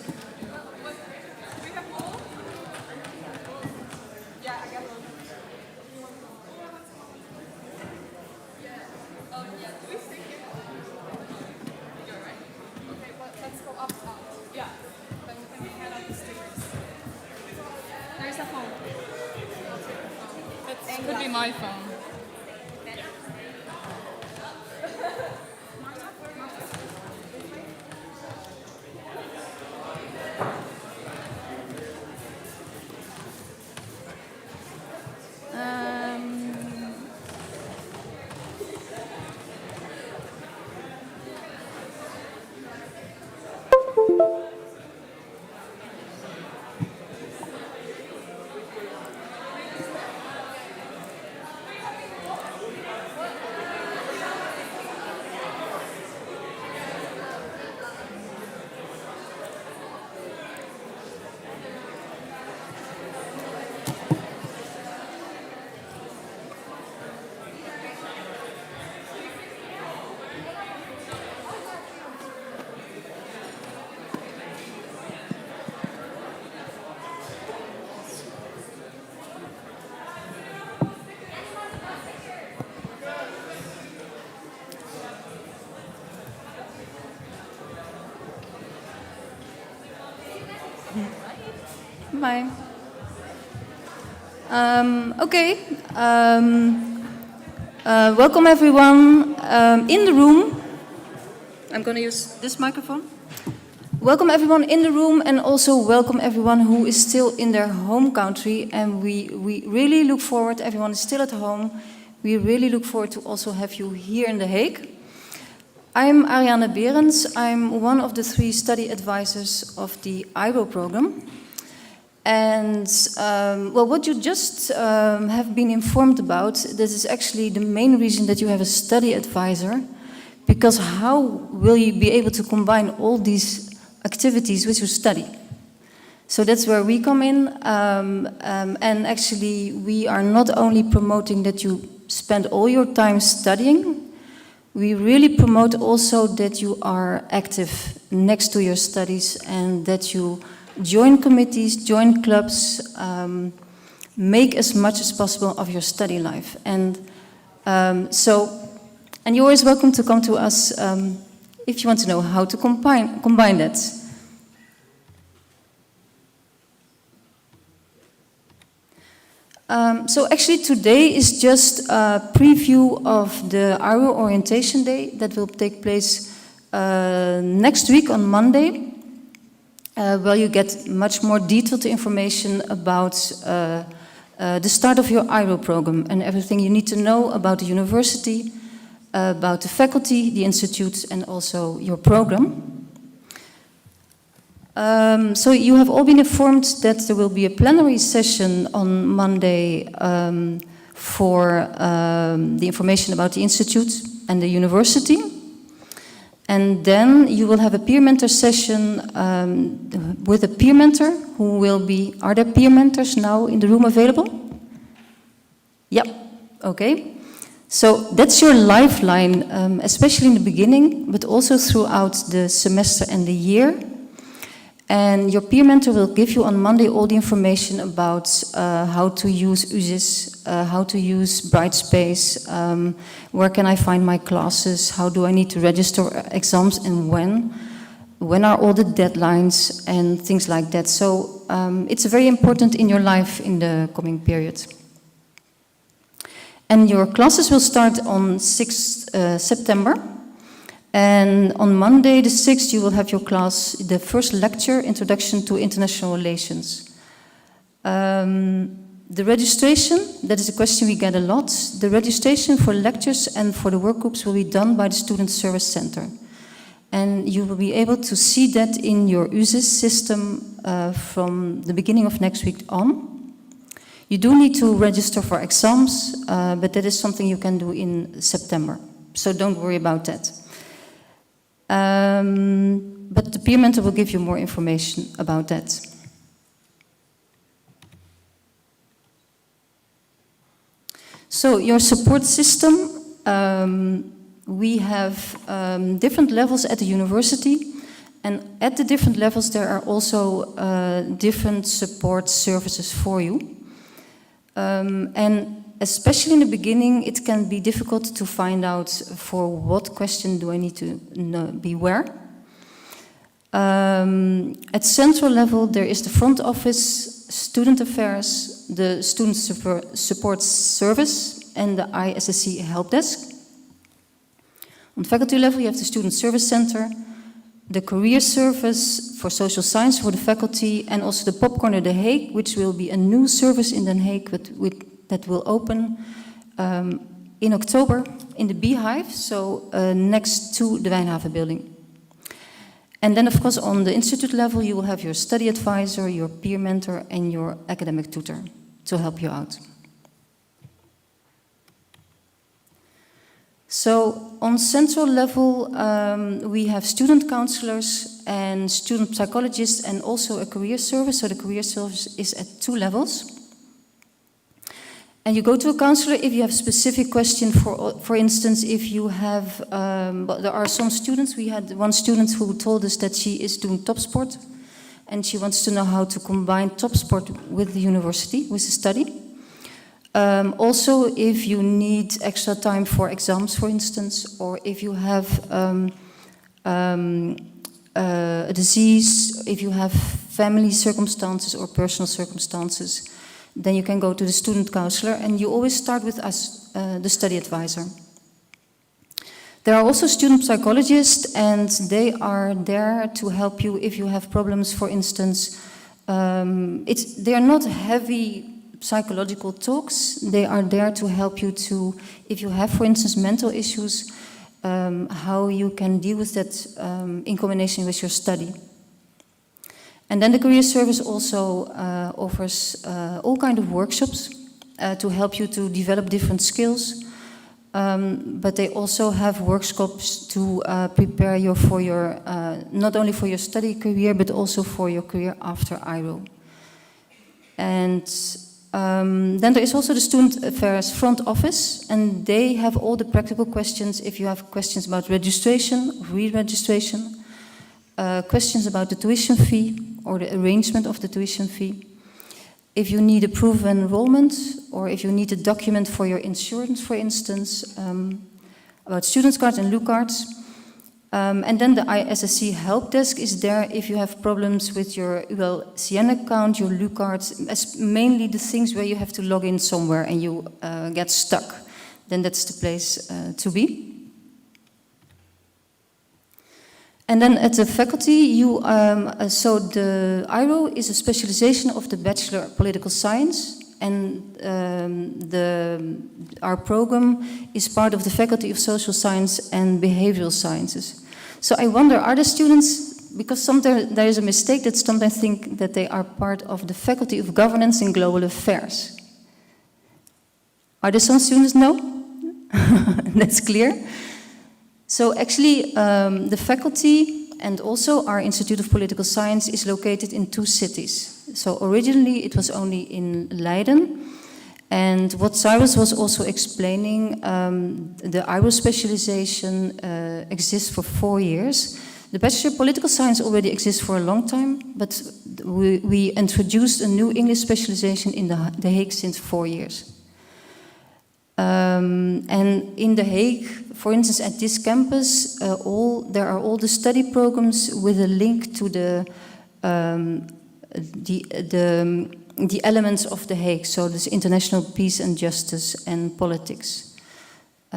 There's a phone. It could be my phone. Bye. Okay. Welcome everyone in the room. I'm going to use this microphone. Welcome everyone in the room, and also welcome everyone who is still in their home country. And we really look forward, everyone is still at home. We really look forward to also have you here in The Hague. I'm Ariana Birens. I'm one of the 3 study advisors of the IRO program. And well, what you just have been informed about, this is actually the main reason that you have a study advisor, because how will you be able to combine all these activities with your study? So that's where we come in, and actually we are not only promoting that you spend all your time studying, we really promote also that you are active next to your studies and that you join committees, join clubs, make as much as possible of your study life. And and you're always welcome to come to us if you want to know how to combine that. So actually today is just a preview of the IRO Orientation Day that will take place next week on Monday, where you get much more detailed information about the start of your IRO program and everything you need to know about the university, about the faculty, the institutes, and also your program. So you have all been informed that there will be a plenary session on Monday for the information about the Institute and the university. And then you will have a peer mentor session with a peer mentor who will be... Are there peer mentors now in the room available? Yep, okay. So that's your lifeline, especially in the beginning, but also throughout the semester and the year. And your peer mentor will give you on Monday all the information about how to use USIS, how to use Brightspace, where can I find my classes, how do I need to register exams and when are all the deadlines and things like that. So it's very important in your life in the coming period. And your classes will start on 6th September. And on Monday, the 6th, you will have your class, the first lecture, Introduction to International Relations. The registration, that is a question we get a lot. The registration for lectures and for the work groups will be done by the Student Service Center. And you will be able to see that in your USIS system from the beginning of next week on. You do need to register for exams, but that is something you can do in September. So don't worry about that. But the peer mentor will give you more information about that. So your support system, we have different levels at the university, and at the different levels there are also different support services for you. And especially in the beginning, it can be difficult to find out for what question do I need to be where. At central level, there is the front office, student affairs, the student support service, and the ISSC help desk. On faculty level, you have the student service center, the career service for social science for the faculty, and also the Popcorn at The Hague, which will be a new service in The Hague that will open in October in the Beehive, so next to the Wijnhaven building. And then, of course, on the institute level, you will have your study advisor, your peer mentor, and your academic tutor to help you out. So on central level, we have student counselors and student psychologists and also a career service. So the career service is at 2 levels. And you go to a counselor if you have specific question. For instance, if you have, there are some students, we had one student who told us that she is doing top sport and she wants to know how to combine top sport with the university, with the study. Also, if you need extra time for exams, for instance, or if you have a disease, if you have family circumstances or personal circumstances, then you can go to the student counselor, and you always start with us, the study advisor. There are also student psychologists, and they are there to help you if you have problems. For instance, they are not heavy psychological talks. They are there to help you to, if you have, for instance, mental issues, how you can deal with that in combination with your study. And then the career service also offers all kinds of workshops to help you to develop different skills. But they also have workshops to prepare you for your, not only for your study career, but also for your career after IRO. And then there is also the Student Affairs front office, and they have all the practical questions. If you have questions about registration, re-registration, questions about the tuition fee or the arrangement of the tuition fee. If you need a proof of enrollment, or if you need a document for your insurance, for instance, about student cards and LU cards. And then the ISSC help desk is there if you have problems with your ULCN account, your LU cards, mainly the things where you have to log in somewhere and you get stuck. Then that's the place to be. And then at the faculty, so the IRO is a specialization of the Bachelor of Political Science, and our program is part of the Faculty of Social Science and Behavioral Sciences. So I wonder, are the students because sometimes there is a mistake that sometimes think that they are part of the Faculty of Governance and Global Affairs. Are there some students? No? That's clear. So actually, the faculty and also our Institute of Political Science is located in 2 cities. So originally it was only in Leiden. And what Cyrus was also explaining, the IRO specialization exists for 4 years. The Bachelor of Political Science already exists for a long time, but we introduced a new English specialization in The Hague since 4 years. And in The Hague, for instance, at this campus, there are all the study programs with a link to the elements of The Hague, so this international peace and justice and politics.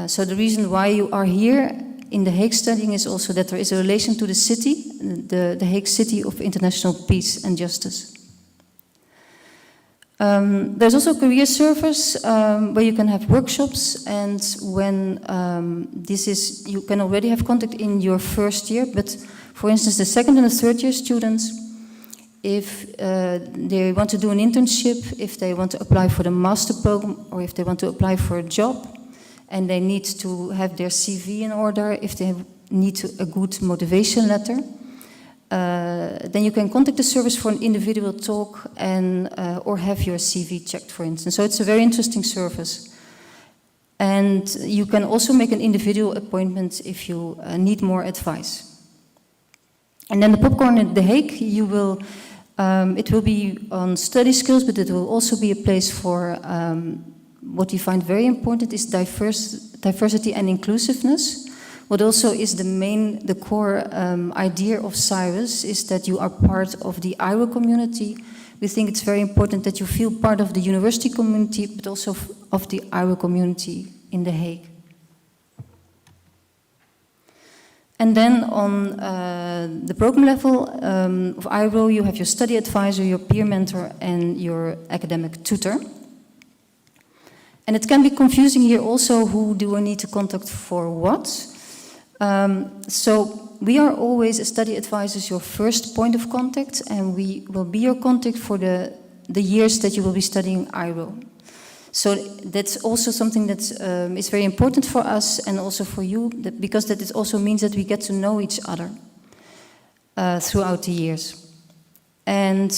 So the reason why you are here in The Hague studying is also that there is a relation to the city, the Hague City of International Peace and Justice. There's also a career service where you can have workshops, and when you can already have contact in your first year, but for instance, the second and the third year students, if they want to do an internship, if they want to apply for the master program, or if they want to apply for a job, and they need to have their CV in order, if they need a good motivation letter, then you can contact the service for an individual talk and or have your CV checked, for instance. So it's a very interesting service. And you can also make an individual appointment if you need more advice. And then the popcorn at The Hague, it will be on study skills, but it will also be a place for what we find very important is diversity and inclusiveness. What also is the core idea of Cyrus is that you are part of the IRO community. We think it's very important that you feel part of the university community, but also of the IRO community in The Hague. And then on the program level of IRO, you have your study advisor, your peer mentor, and your academic tutor. And it can be confusing here also, who do I need to contact for what? So we are always, as study advisors, your first point of contact, and we will be your contact for the years that you will be studying IRO. So that's also something that is very important for us and also for you, because that also means that we get to know each other throughout the years. And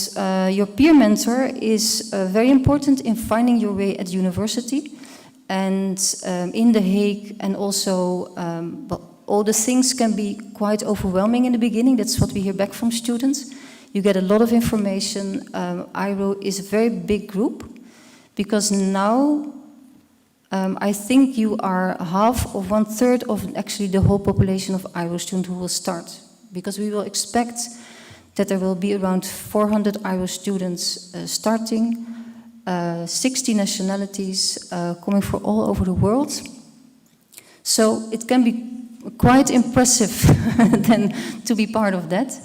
your peer mentor is very important in finding your way at university and in The Hague, and also all the things can be quite overwhelming in the beginning. That's what we hear back from students. You get a lot of information. IRO is a very big group, because now I think you are half or 1/3 of actually the whole population of IRO students who will start. Because we will expect that there will be around 400 IRO students starting, 60 nationalities coming from all over the world. So it can be quite impressive then to be part of that.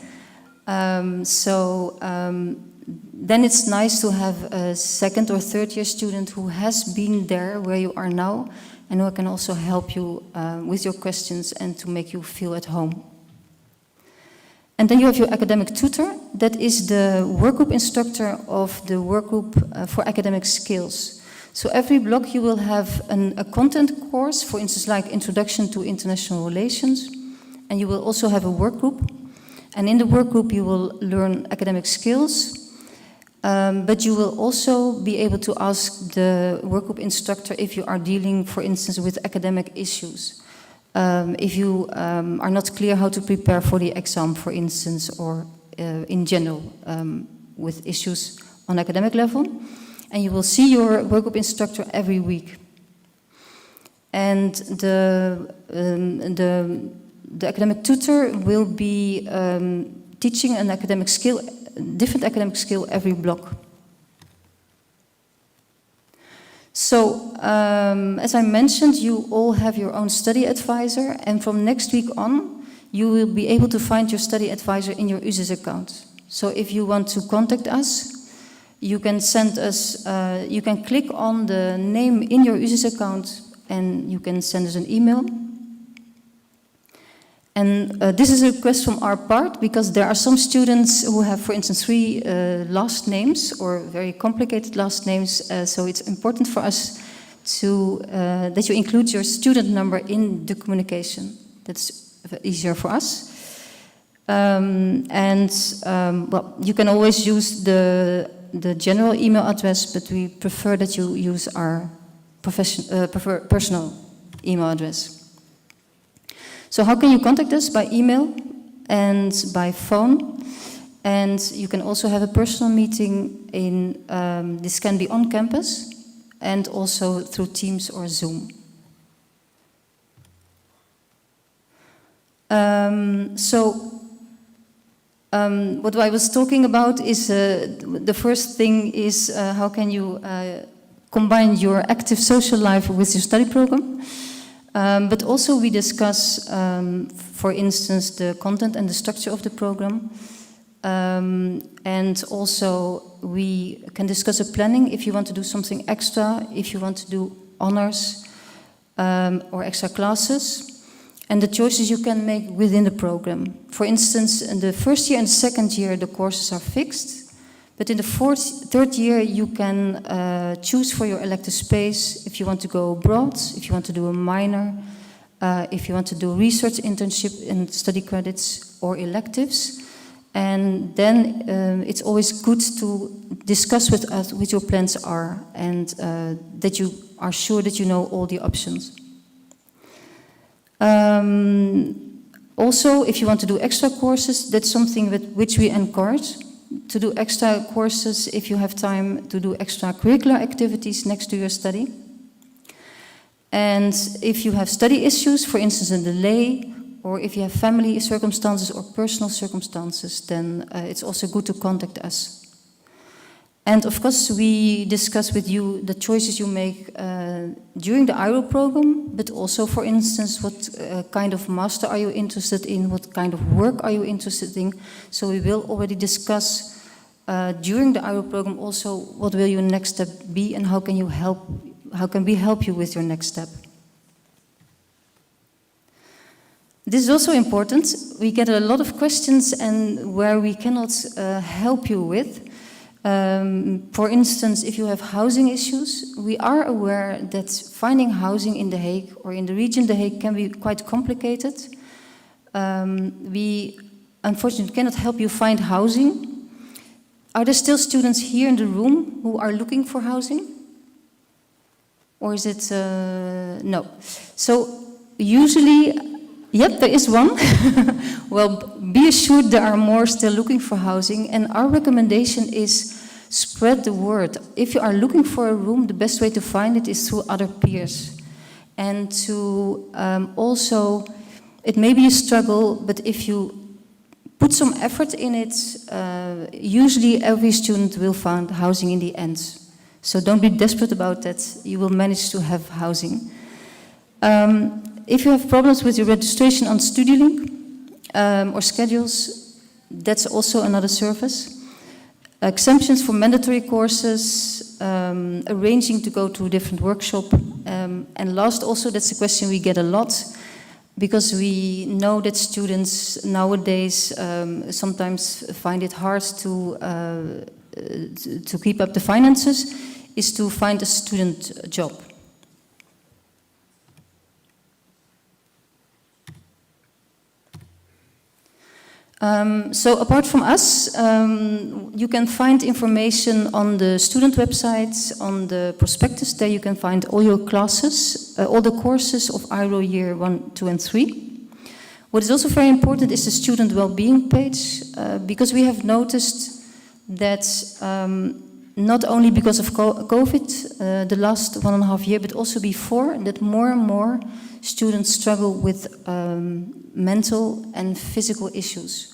Then it's nice to have a second or third year student who has been there where you are now, and who can also help you with your questions and to make you feel at home. And then you have your academic tutor. That is the workgroup instructor of the workgroup for academic skills. So every block you will have a content course, for instance, like Introduction to International Relations, and you will also have a workgroup. And in the workgroup you will learn academic skills, but you will also be able to ask the workgroup instructor if you are dealing, for instance, with academic issues. If you are not clear how to prepare for the exam, for instance, or in general with issues on academic level. And you will see your workgroup instructor every week. And the academic tutor will be teaching an academic skill, different academic skill every block. So, as I mentioned, you all have your own study advisor, and from next week on, you will be able to find your study advisor in your USIS account. So if you want to contact us, you can send us, you can click on the name in your USIS account and you can send us an email. And this is a request from our part because there are some students who have, for instance, 3 last names or very complicated last names. So it's important for us to that you include your student number in the communication. That's easier for us. Well, you can always use the general email address, but we prefer that you use our personal email address. So how can you contact us? By email and by phone. And you can also have a personal meeting this can be on campus and also through Teams or Zoom. What I was talking about is the first thing is how can you combine your active social life with your study program. But also we discuss, for instance, the content and the structure of the program. And also we can discuss a planning if you want to do something extra, if you want to do honors or extra classes, and the choices you can make within the program. For instance, in the first year and second year, the courses are fixed. But in the third year, you can choose for your elective space if you want to go abroad, if you want to do a minor, if you want to do research internship in study credits or electives. And then it's always good to discuss with us what your plans are and that you are sure that you know all the options. Also, if you want to do extra courses, that's something which we encourage. To do extra courses if you have time to do extracurricular activities next to your study. And if you have study issues, for instance a delay, or if you have family circumstances or personal circumstances, then it's also good to contact us. And of course we discuss with you the choices you make during the IRO program, but also for instance what kind of master are you interested in, what kind of work are you interested in. So we will already discuss during the IRO program also what will your next step be and how can we help you with your next step. This is also important. We get a lot of questions and where we cannot help you with. For instance, if you have housing issues, we are aware that finding housing in The Hague or in the region The Hague can be quite complicated. We unfortunately cannot help you find housing. Are there still students here in the room who are looking for housing? Or is it, no. So usually, yep, there is one. Well, be assured there are more still looking for housing, and our recommendation is spread the word. If you are looking for a room, the best way to find it is through other peers. And to also, it may be a struggle, but if you put some effort in it, usually every student will find housing in the end. So don't be desperate about that, you will manage to have housing. If you have problems with your registration on StudyLink or schedules, that's also another service. Exemptions for mandatory courses, arranging to go to a different workshop. And last also, that's a question we get a lot, because we know that students nowadays sometimes find it hard to keep up the finances, is to find a student job. So apart from us, you can find information on the student websites, on the prospectus. There you can find all your classes, all the courses of IRO year 1, 2 and 3. What is also very important is the student well-being page, because we have noticed that not only because of COVID, the last 1.5 years, but also before, that more and more students struggle with mental and physical issues.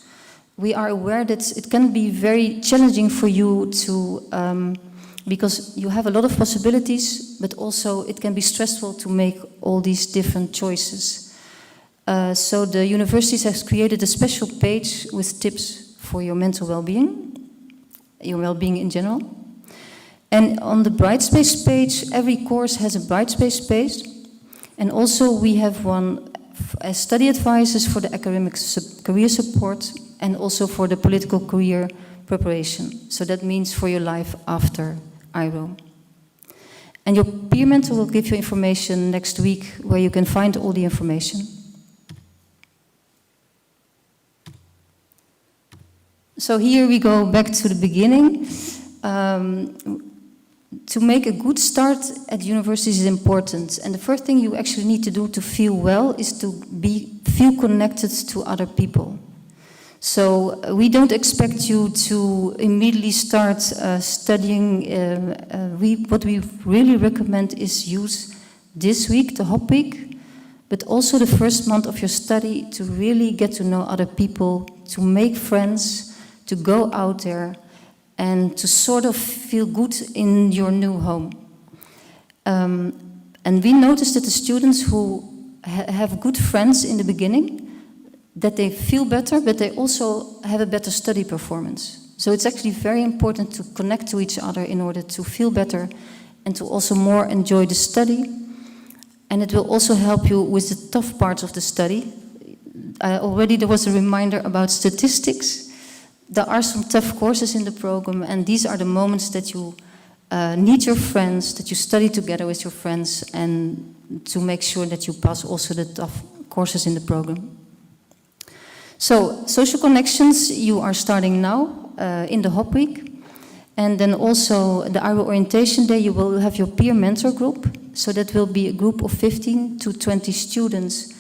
We are aware that it can be very challenging for you to, because you have a lot of possibilities, but also it can be stressful to make all these different choices. So the universities has created a special page with tips for your mental well-being, your well-being in general. And on the Brightspace page, every course has a Brightspace page. And also we have one as study advisors for the academic career support and also for the political career preparation. So that means for your life after IRO. And your peer mentor will give you information next week where you can find all the information. So here we go back to the beginning. To make a good start at university is important. And the first thing you actually need to do to feel well is to feel connected to other people. So we don't expect you to immediately start studying. What we really recommend is use this week, the HOPweek, but also the first month of your study to really get to know other people, to make friends, to go out there, and to sort of feel good in your new home. And we noticed that the students who have good friends in the beginning, that they feel better, but they also have a better study performance. So it's actually very important to connect to each other in order to feel better and to also more enjoy the study. And it will also help you with the tough parts of the study. Already there was a reminder about statistics. There are some tough courses in the program, and these are the moments that you need your friends, that you study together with your friends, and to make sure that you pass also the tough courses in the program. So, social connections, you are starting now in the HOPweek. And then also the IRO orientation day, you will have your peer mentor group. So that will be a group of 15 to 20 students.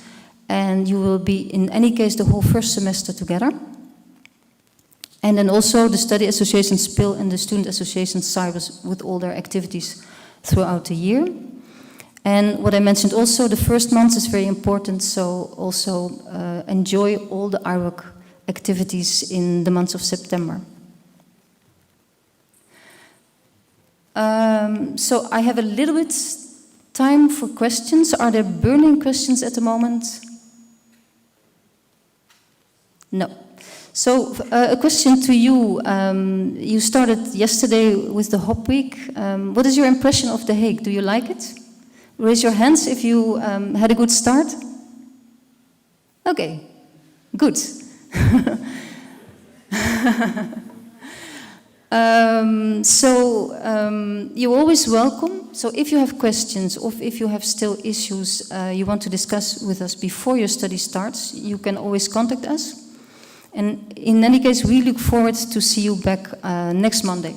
And you will be, in any case, the whole first semester together. And then also the study association SPIL and the student association CYRUS with all their activities throughout the year. And what I mentioned also, the first month is very important, so also enjoy all the IROC activities in the month of September. So I have a little bit time for questions. Are there burning questions at the moment? No. So a question to you. You started yesterday with the HOPweek. What is your impression of The Hague? Do you like it? Raise your hands if you had a good start. Okay, good. You're always welcome. So if you have questions or if you have still issues you want to discuss with us before your study starts, you can always contact us. And in any case, we look forward to see you back next Monday.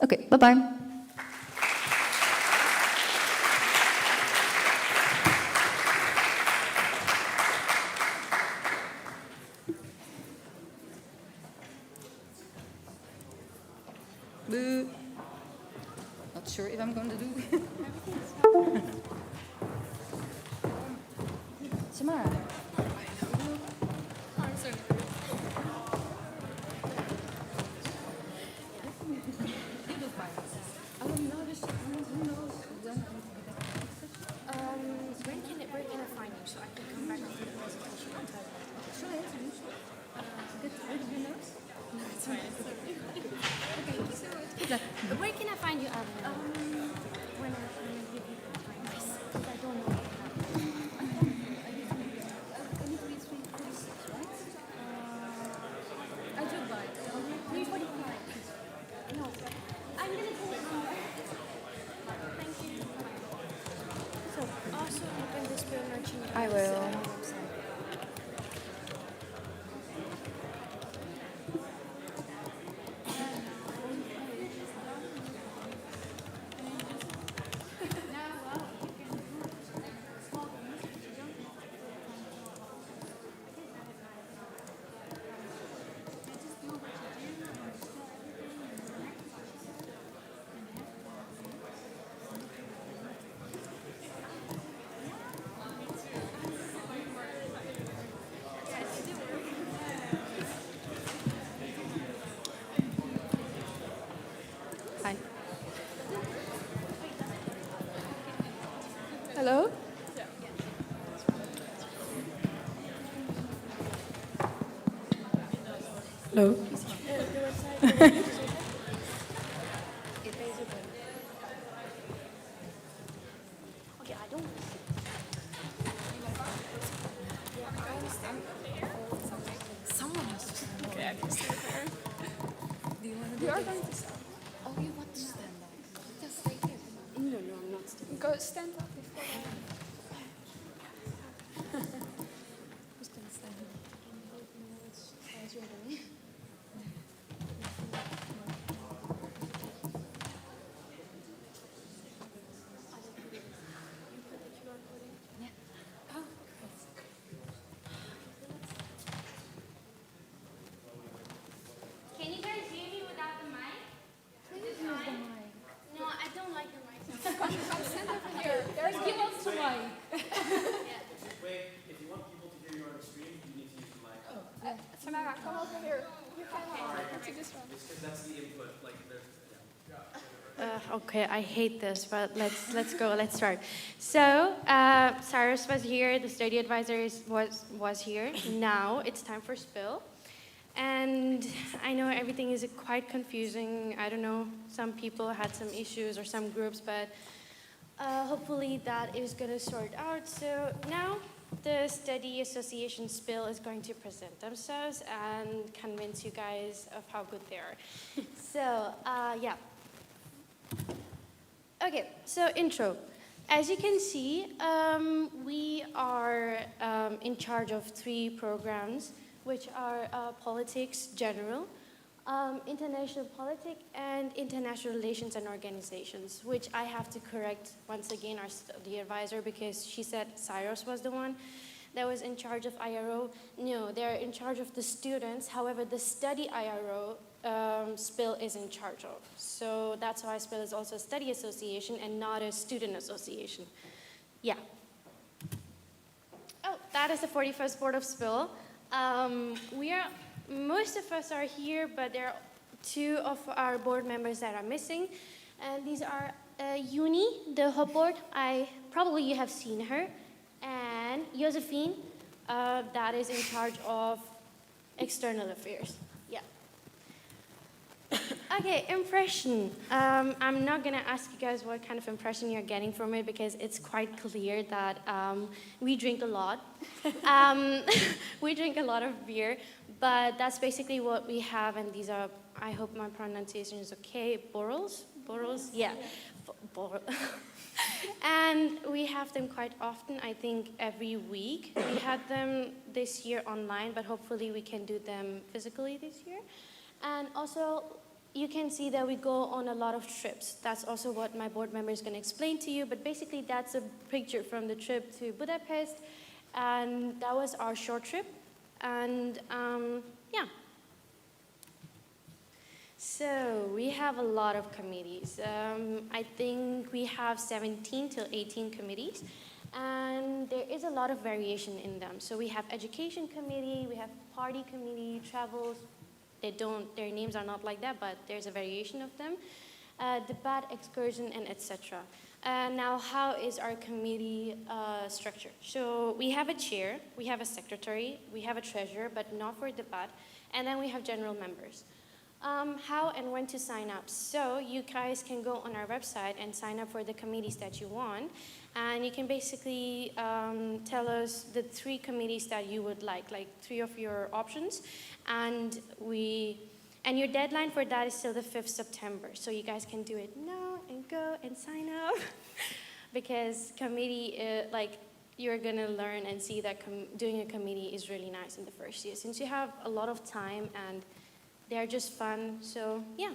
Okay, bye-bye. Not sure if I'm going to do. Samara. Where can I find you so I can come back after the presentation and tell you? Should I answer you? Good. Do you know? No, it's fine. Okay, so where can I find you, when I give you the time? I don't know. I do buy 3:45. No, I'm gonna go. Thank you. So also open this bill merchant. I will. Hello? Hello? are going to stand. Oh, you want to stand up? Just stay here. No, I'm not standing. Go stand up before Who's going to stand here? As you're doing. Can you guys hear me without the mic? Please use the mic. No, I don't like the mic. Come stand over here. Give us the mic. Wait, if you want people to hear you on the screen, you need to use the mic. Samara, come over here. You can to this one. It's because that's the input. Like, there's, Okay, I hate this, but let's go. Let's start. So Cyrus was here. The study advisor was here. Now it's time for spill. And I know everything is quite confusing. I don't know, some people had some issues or some groups, but hopefully that is going to sort out. So now the Study Association Spill is going to present themselves and convince you guys of how good they are. So, yeah. Okay, so intro. As you can see, we are in charge of 3 programs, which are politics general, international politics, and international relations and organizations, which I have to correct once again our study advisor because she said Cyrus was the one that was in charge of IRO. No, they're in charge of the students. However, the study IRO Spill is in charge of. So that's why Spill is also a study association and not a student association. Yeah. Oh, that is the 41st board of Spill. Most of us are here, but there are 2 of our board members that are missing. And these are Uni, the hub board. Probably you have seen her. And Josephine, that is in charge of external affairs. Yeah. Okay, impression. I'm not gonna ask you guys what kind of impression you're getting from it because it's quite clear that we drink a lot. We drink a lot of beer, but that's basically what we have, and these are, I hope my pronunciation is okay, borals? Borals? Yeah. And we have them quite often, I think every week. We had them this year online, but hopefully we can do them physically this year. And also, you can see that we go on a lot of trips. That's also what my board member is going to explain to you, but basically that's a picture from the trip to Budapest, and that was our short trip. And yeah. So we have a lot of committees. I think we have 17 till 18 committees, and there is a lot of variation in them. So we have education committee, we have party committee, travels. Their names are not like that, but there's a variation of them. Debate, excursion, and etc. Now, how is our committee structured? So we have a chair, we have a secretary, we have a treasurer, but not for debate, and then we have general members. How and when to sign up? So you guys can go on our website and sign up for the committees that you want, and you can basically tell us the 3 committees that you would like 3 of your options, and your deadline for that is still the 5th September. So you guys can do it now and go and sign up, because committee, you're gonna learn and see that doing a committee is really nice in the first year, since you have a lot of time and they're just fun, so yeah.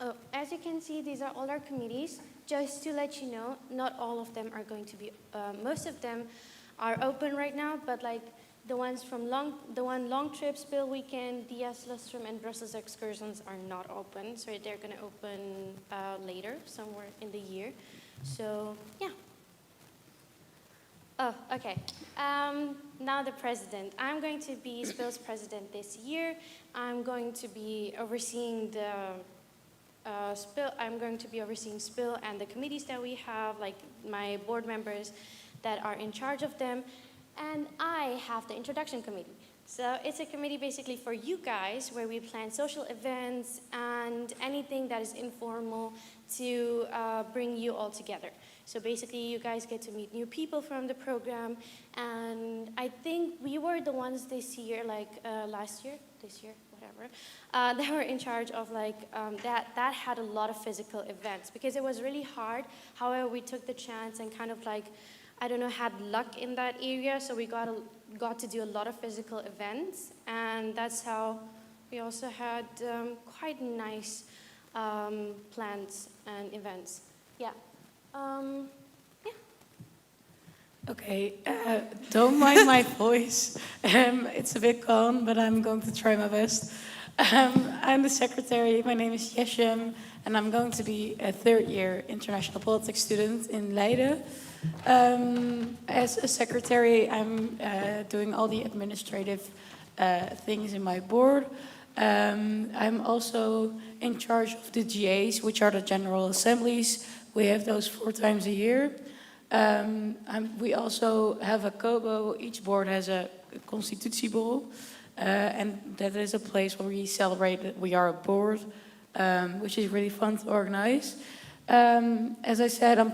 Oh, as you can see, these are all our committees. Just to let you know, not all of them are going to be, most of them are open right now, but the one long trip, Spill Weekend, Dias Lustrum, and Brussels Excursions are not open, so they're gonna open later, somewhere in the year. So, yeah. Oh, okay. Now the president. I'm going to be Spill's president this year. I'm going to be overseeing Spill. I'm going to be overseeing Spill and the committees that we have, like my board members that are in charge of them. And I have the introduction committee. So it's a committee basically for you guys where we plan social events and anything that is informal to bring you all together. So basically you guys get to meet new people from the program, and I think we were the ones this year, this year, whatever. whatever, they were in charge of like, that had a lot of physical events because it was really hard. However, we took the chance and kind of like, I don't know, had luck in that area, so we got to do a lot of physical events, and that's how we also had quite nice plans and events. Yeah. Okay, don't mind my voice. It's a bit gone, but I'm going to try my best. I'm the secretary. My name is Yeshem, and I'm going to be a third-year international politics student in Leiden. As a secretary, I'm doing all the administrative things in my board. I'm also in charge of the GAs, which are the General Assemblies. We have those 4 times a year. We also have a COBO. Each board has a constitutieborrel, and that is a place where we celebrate that we are a board, which is really fun to organize. As I said, I'm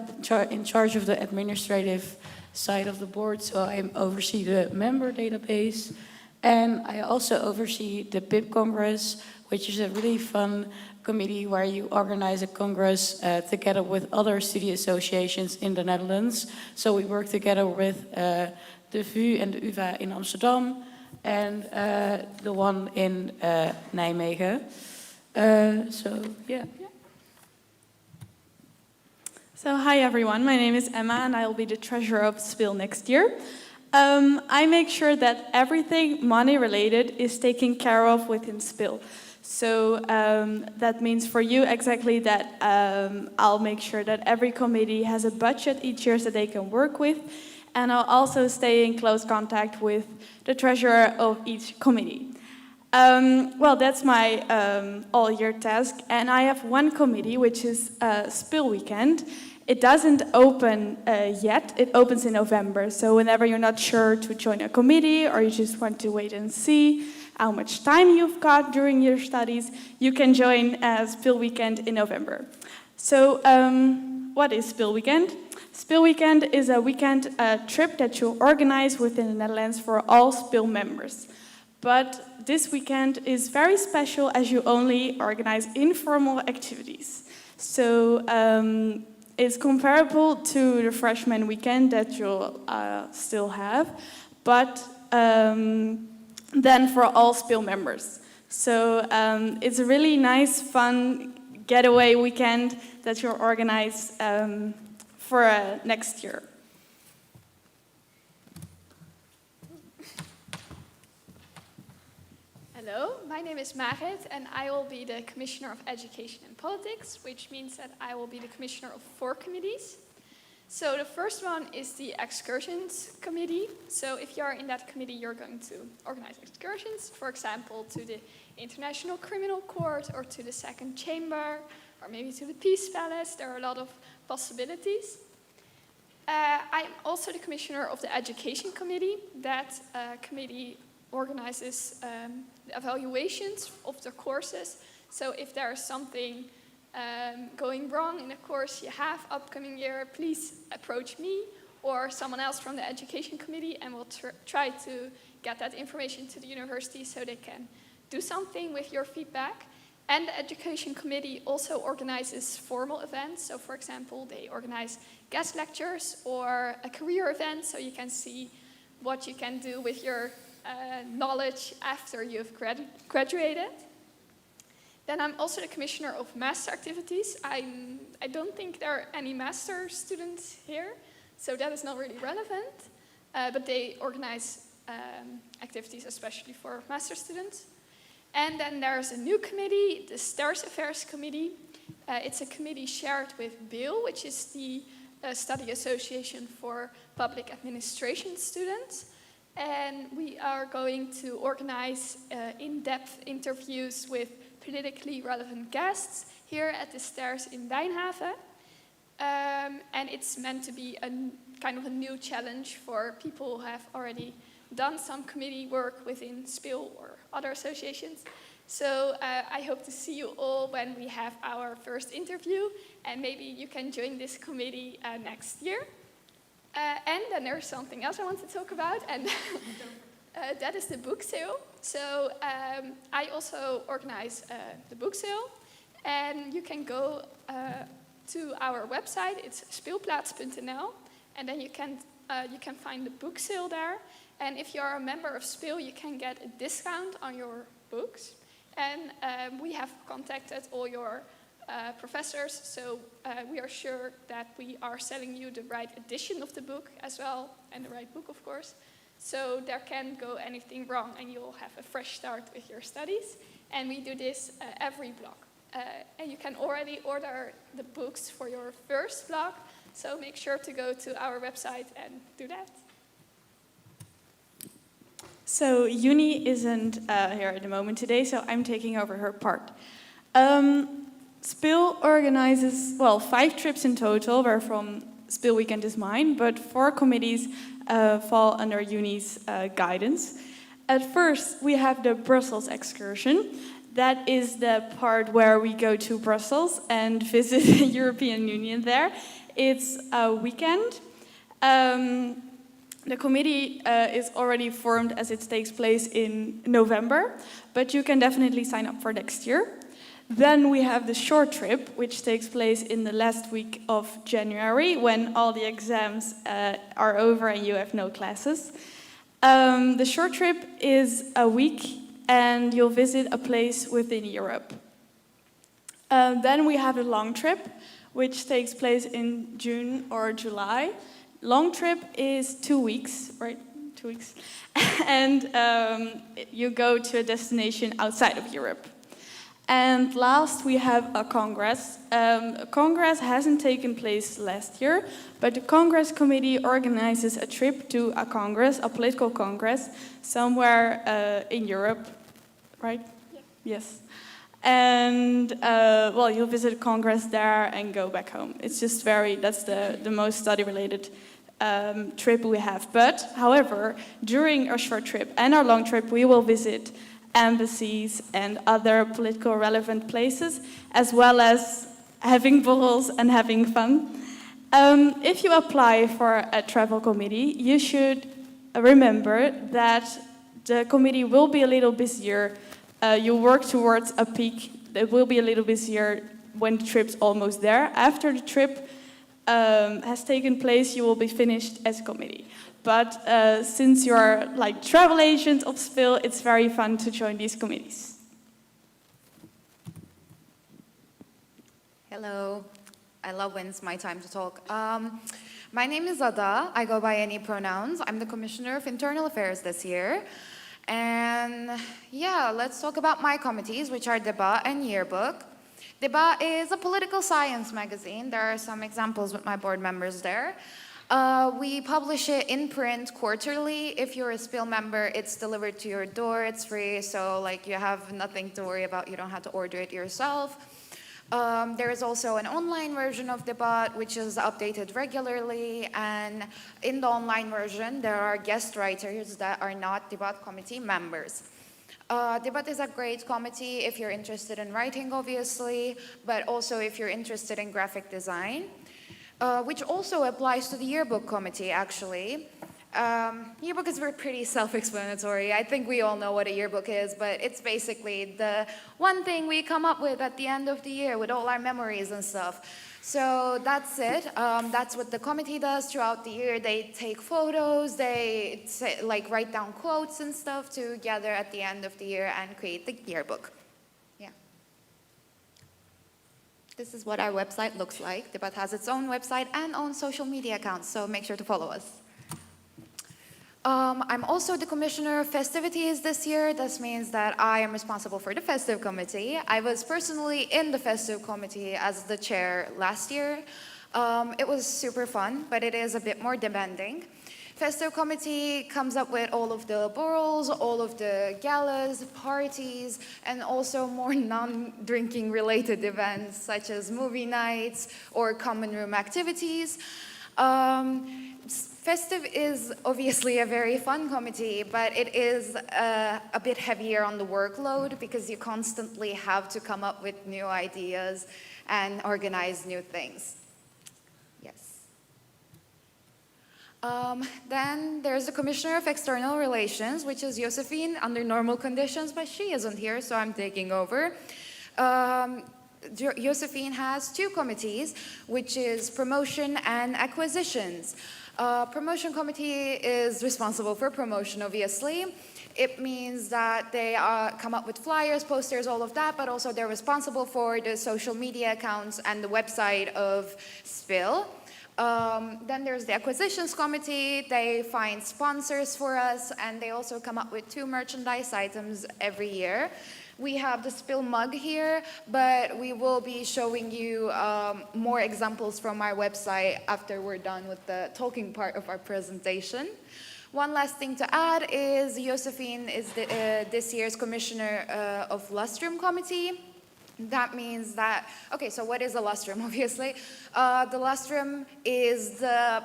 in charge of the administrative side of the board, so I oversee the member database, and I also oversee the BIP Congress, which is a really fun committee where you organize a congress together with other study associations in the Netherlands. So we work together with the VU and the UvA in Amsterdam and the one in Nijmegen. So yeah. So hi everyone, my name is Emma and I will be the treasurer of SPIL next year. I make sure that everything money related is taken care of within SPIL. So that means for you exactly that I'll make sure that every committee has a budget each year so they can work with. And I'll also stay in close contact with the treasurer of each committee. Well, that's my all-year task. And I have one committee, which is SPIL Weekend. It doesn't open yet. It opens in November. So whenever you're not sure to join a committee or you just want to wait and see how much time you've got during your studies, you can join SPIL Weekend in November. So what is SPIL Weekend? SPIL Weekend is a weekend trip that you organize within the Netherlands for all SPIL members. But this weekend is very special as you only organize informal activities. So it's comparable to the freshman weekend that you'll still have, but then for all SPIL members. So it's a really nice, fun getaway weekend that you'll organize for next year. Hello, my name is Marit and I will be the Commissioner of Education and Politics, which means that I will be the Commissioner of 4 committees. So the first one is the Excursions Committee. So if you're in that committee, you're going to organize excursions, for example, to the International Criminal Court or to the Second Chamber, or maybe to the Peace Palace. There are a lot of possibilities. I'm also the Commissioner of the Education Committee. That committee organizes the evaluations of the courses. So if there is something going wrong in a course you have upcoming year, please approach me or someone else from the Education Committee, and we'll try to get that information to the university so they can do something with your feedback. And the Education Committee also organizes formal events. So for example, they organize guest lectures or a career event, so you can see what you can do with your knowledge after you've graduated. Then I'm also the Commissioner of Master Activities. I don't think there are any master students here, so that is not really relevant. But they organize activities especially for master students. And then there's a new committee, the STARS Affairs Committee. It's a committee shared with BIL, which is the Study Association for Public Administration Students. And we are going to organize in-depth interviews with politically relevant guests here at the STARS in Wijnhaven. And it's meant to be a kind of a new challenge for people who have already done some committee work within SPIL or other associations. So I hope to see you all when we have our first interview, and maybe you can join this committee next year. And then there's something else I want to talk about, and that is the book sale. So I also organize the book sale, and you can go to our website. It's speelplaats.nl, and then you can find the book sale there. And if you're a member of Speel, you can get a discount on your books. And we have contacted all your professors, so we are sure that we are selling you the right edition of the book as well, and the right book, of course. So there can't go anything wrong, and you'll have a fresh start with your studies. And we do this every block. And you can already order the books for your first block, so make sure to go to our website and do that. So Uni isn't here at the moment today, so I'm taking over her part. Speel organizes, 5 trips in total, where from Speel Weekend is mine, but 4 committees fall under Uni's guidance. At first, we have the Brussels excursion. That is the part where we go to Brussels and visit the European Union there. It's a weekend. The committee is already formed as it takes place in November, but you can definitely sign up for next year. Then we have the short trip, which takes place in the last week of January, when all the exams are over and you have no classes. The short trip is a week, and you'll visit a place within Europe. Then we have a long trip, which takes place in June or July. Long trip is 2 weeks, right? 2 weeks. And you go to a destination outside of Europe. And last, we have a Congress. A Congress hasn't taken place last year, but the Congress Committee organizes a trip to a Congress, a political Congress, somewhere in Europe, right? Yeah. Yes. And, you'll visit Congress there and go back home. It's just that's the most study-related trip we have. But, however, during our short trip and our long trip, we will visit embassies and other political relevant places, as well as having balls and having fun. If you apply for a travel committee, you should remember that the committee will be a little busier. You work towards a peak. It will be a little busier when the trip's almost there. After the trip has taken place, you will be finished as a committee. But since you're like travel agents of Speel, it's very fun to join these committees. Hello. I love when it's my time to talk. My name is Ada. I go by any pronouns. I'm the Commissioner of Internal Affairs this year. And yeah, let's talk about my committees, which are Debat and Yearbook. Debat is a political science magazine. There are some examples with my board members there. We publish it in print quarterly. If you're a Speel member, it's delivered to your door. It's free, so like you have nothing to worry about. You don't have to order it yourself. There is also an online version of Debat, which is updated regularly. And in the online version, there are guest writers that are not Debat committee members. Debat is a great committee if you're interested in writing, obviously, but also if you're interested in graphic design. Which also applies to the Yearbook Committee, actually. Yearbook is pretty self-explanatory. I think we all know what a yearbook is, but it's basically the one thing we come up with at the end of the year with all our memories and stuff. So that's it. That's what the committee does throughout the year. They take photos, they write down quotes and stuff to gather at the end of the year and create the yearbook. This is what our website looks like. Debat has its own website and own social media accounts, so make sure to follow us. I'm also the Commissioner of Festivities this year. This means that I am responsible for the Festive Committee. I was personally in the Festive Committee as the chair last year. It was super fun, but it is a bit more demanding. Festive Committee comes up with all of the borals, all of the galas, parties, and also more non-drinking related events such as movie nights or common room activities. Festive is obviously a very fun committee, but it is a bit heavier on the workload because you constantly have to come up with new ideas and organize new things. Yes. Then there's the Commissioner of External Relations, which is Josephine under normal conditions, but she isn't here, so I'm taking over. Josephine has two committees, which is Promotion and Acquisitions. Promotion Committee is responsible for promotion, obviously. It means that they come up with flyers, posters, all of that, but also they're responsible for the social media accounts and the website of SPIL. Then there's the Acquisitions Committee. They find sponsors for us, and they also come up with 2 merchandise items every year. We have the SPIL mug here, but we will be showing you more examples from our website after we're done with the talking part of our presentation. One last thing to add is Josephine is this year's Commissioner of Lustrum Committee. That means that, okay, so what is a lustrum, obviously? The lustrum is the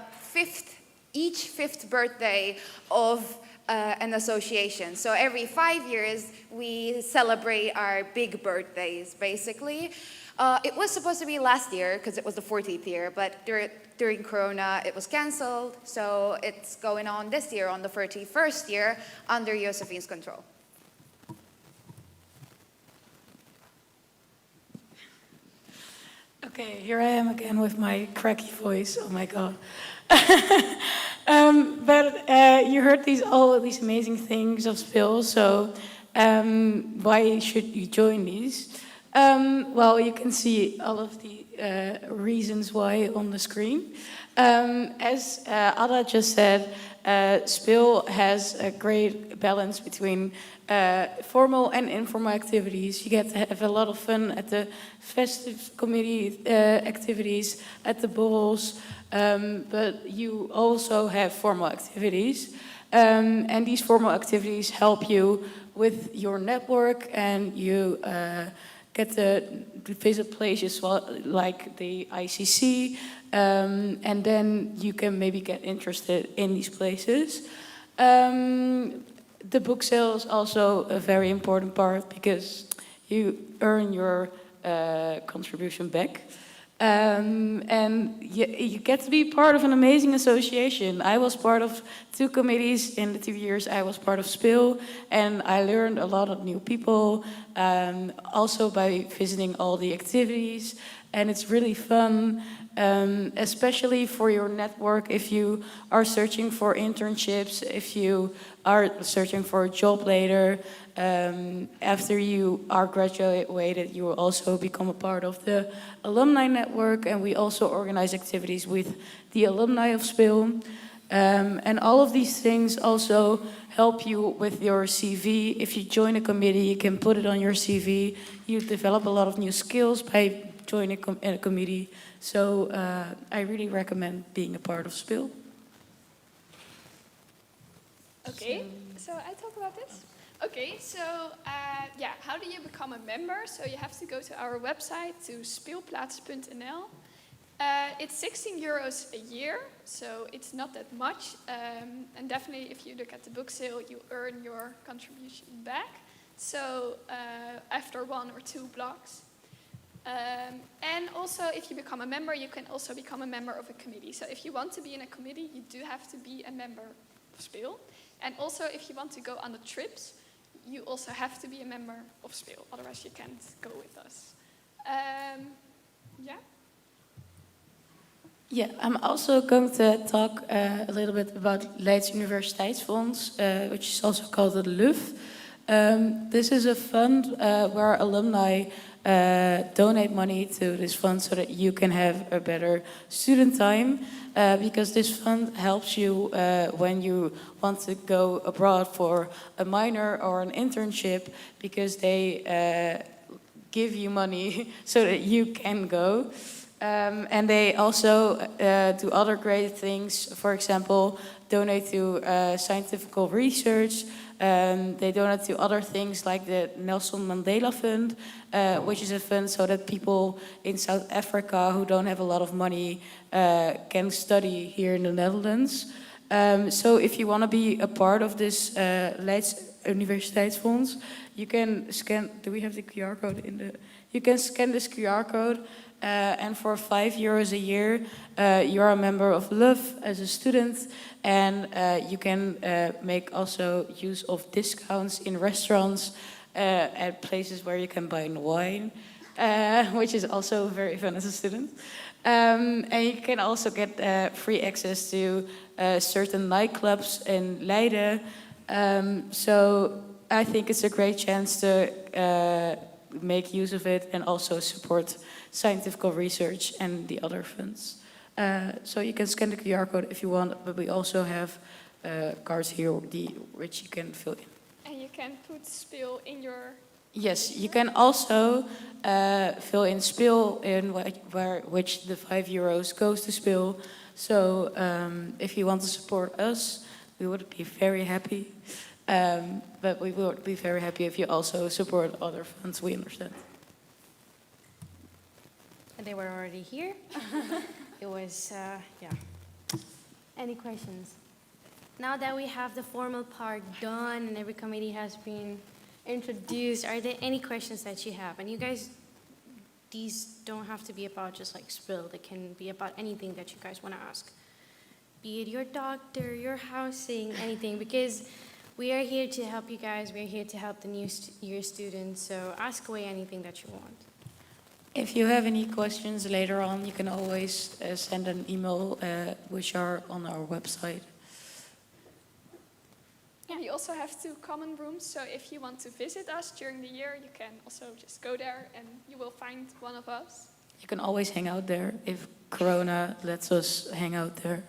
each fifth birthday of an association. So every 5 years, we celebrate our big birthdays, basically. It was supposed to be last year, because it was the 40th year, but during Corona, it was canceled. So it's going on this year, on the 31st year, under Josephine's control. Okay, here I am again with my cracky voice. Oh my god. You heard all of these amazing things of SPIL, so why should you join these? Well, you can see all of the reasons why on the screen. As Ada just said, SPIL has a great balance between formal and informal activities. You get to have a lot of fun at the festive committee activities, at the balls, but you also have formal activities. And these formal activities help you with your network, and you get to visit places like the ICC, and then you can maybe get interested in these places. The book sale is also a very important part because you earn your contribution back. And you get to be part of an amazing association. I was part of 2 committees in the 2 years I was part of SPIL, and I learned a lot of new people, also by visiting all the activities, and it's really fun, especially for your network if you are searching for internships, if you are searching for a job later. After you are graduated, you will also become a part of the alumni network, and we also organize activities with the alumni of SPIL. And all of these things also help you with your CV. If you join a committee, you can put it on your CV. You develop a lot of new skills by joining a committee. So I really recommend being a part of SPIL. Okay, so I talk about this? Okay, so yeah, how do you become a member? So you have to go to our website, to speelplaats.nl. It's 16 euros a year, so it's not that much. And definitely if you look at the book sale, you earn your contribution back. So after 1 or 2 blocks. And also if you become a member, you can also become a member of a committee. So if you want to be in a committee, you do have to be a member of SPIL. And also if you want to go on the trips, you also have to be a member of SPIL, otherwise you can't go with us. Yeah? Yeah, I'm also going to talk a little bit about Leids Universiteitsfonds, which is also called the LUF. This is a fund where alumni donate money to this fund so that you can have a better student time, because this fund helps you when you want to go abroad for a minor or an internship, because they give you money so that you can go. And they also do other great things, for example, donate to scientific research. They donate to other things like the Nelson Mandela Fund, which is a fund so that people in South Africa who don't have a lot of money can study here in the Netherlands. So if you want to be a part of this Leids Universiteitsfonds, you can scan, do we have the QR code in the, you can scan this QR code And for €5 a year, you are a member of LOVE as a student, and you can make also use of discounts in restaurants at places where you can buy wine, which is also very fun as a student. And you can also get free access to certain nightclubs in Leiden. So I think it's a great chance to make use of it and also support scientific research and the other funds. So you can scan the QR code if you want, but we also have cards here which you can fill in. And you can put spill in your... Yes, you can also fill in spill in which the €5 goes to spill. So if you want to support us, we would be very happy. But we would be very happy if you also support other funds, we understand. They were already here. It was, yeah. Any questions? Now that we have the formal part done and every committee has been introduced, are there any questions that you have? And you guys, these don't have to be about just like spill. They can be about anything that you guys want to ask. Be it your doctor, your housing, anything, because we are here to help you guys. We're here to help the new year students. So ask away anything that you want. If you have any questions later on, you can always send an email, which are on our website. Yeah, we also have 2 common rooms, so if you want to visit us during the year, you can also just go there and you will find one of us. You can always hang out there if Corona lets us hang out there.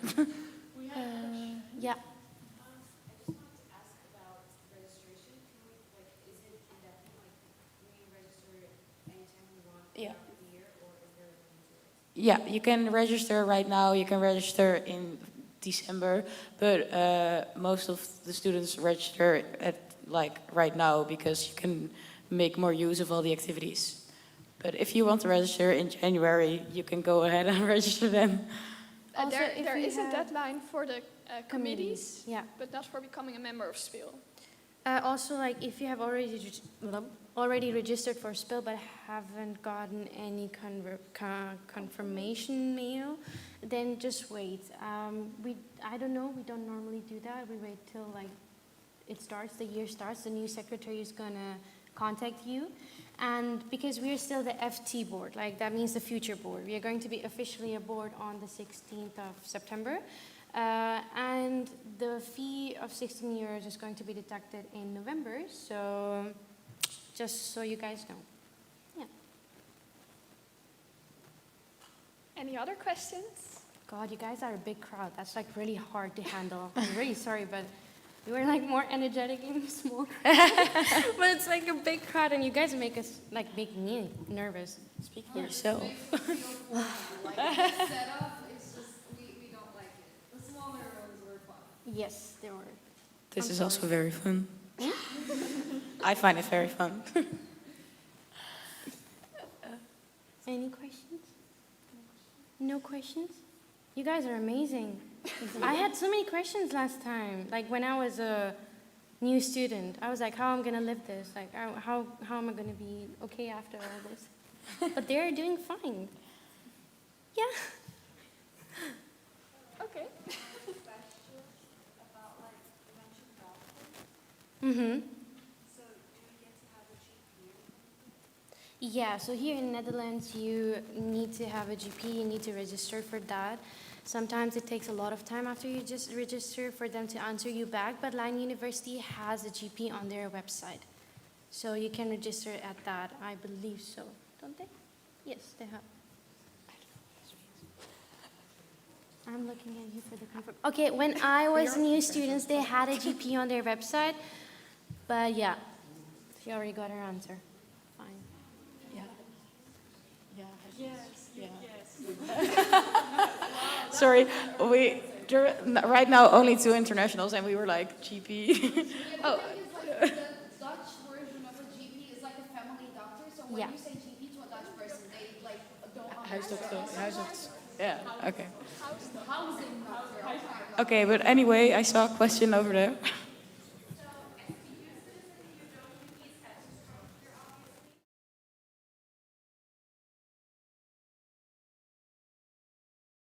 Yeah. Yeah. Yeah, you can register right now. You can register in December, but most of the students register at like right now because you can make more use of all the activities. But if you want to register in January, you can go ahead and register then. There is a deadline for the committees, yeah, but not for becoming a member of SPIL. Also, like if you have already registered for SPIL but haven't gotten any confirmation mail, then just wait. I don't know. We don't normally do that. We wait till like it starts. The year starts. The new secretary is gonna contact you, and because we're still the FT board, like that means the future board. We are going to be officially a board on the 16th of September. And the fee of €16 is going to be deducted in November, so just so you guys know. Yeah. Any other questions? God, you guys are a big crowd. That's like really hard to handle. I'm really sorry, but you were like more energetic in a small crowd. But it's like a big crowd, and you guys make me nervous. Speak for yourself. Yes, they were. This is also very fun. I find it very fun. Any questions? No questions? You guys are amazing. I had so many questions last time. Like when I was a new student, I was like, how am I gonna live this? Like how am I gonna be okay after all this? But they're doing fine. Yeah. Okay. Mm-hmm. Yeah, so here in the Netherlands, you need to have a GP, you need to register for that. Sometimes it takes a lot of time after you just register for them to answer you back, but Leiden University has a GP on their website. So you can register at that, I believe so, don't they? Yes, they have. I'm looking at you for the confirm. Okay, when I was new students, they had a GP on their website, but yeah, she already got her answer. Fine. Yeah. Yeah. Yes. Yes. Sorry, right now only 2 internationals, and we were like GP. Oh. The Dutch version of a GP is like a family doctor. So when you say GP to a Dutch person, they like don't understand. Yeah. Okay. Housing doctor. Okay, but anyway, I saw a question over there.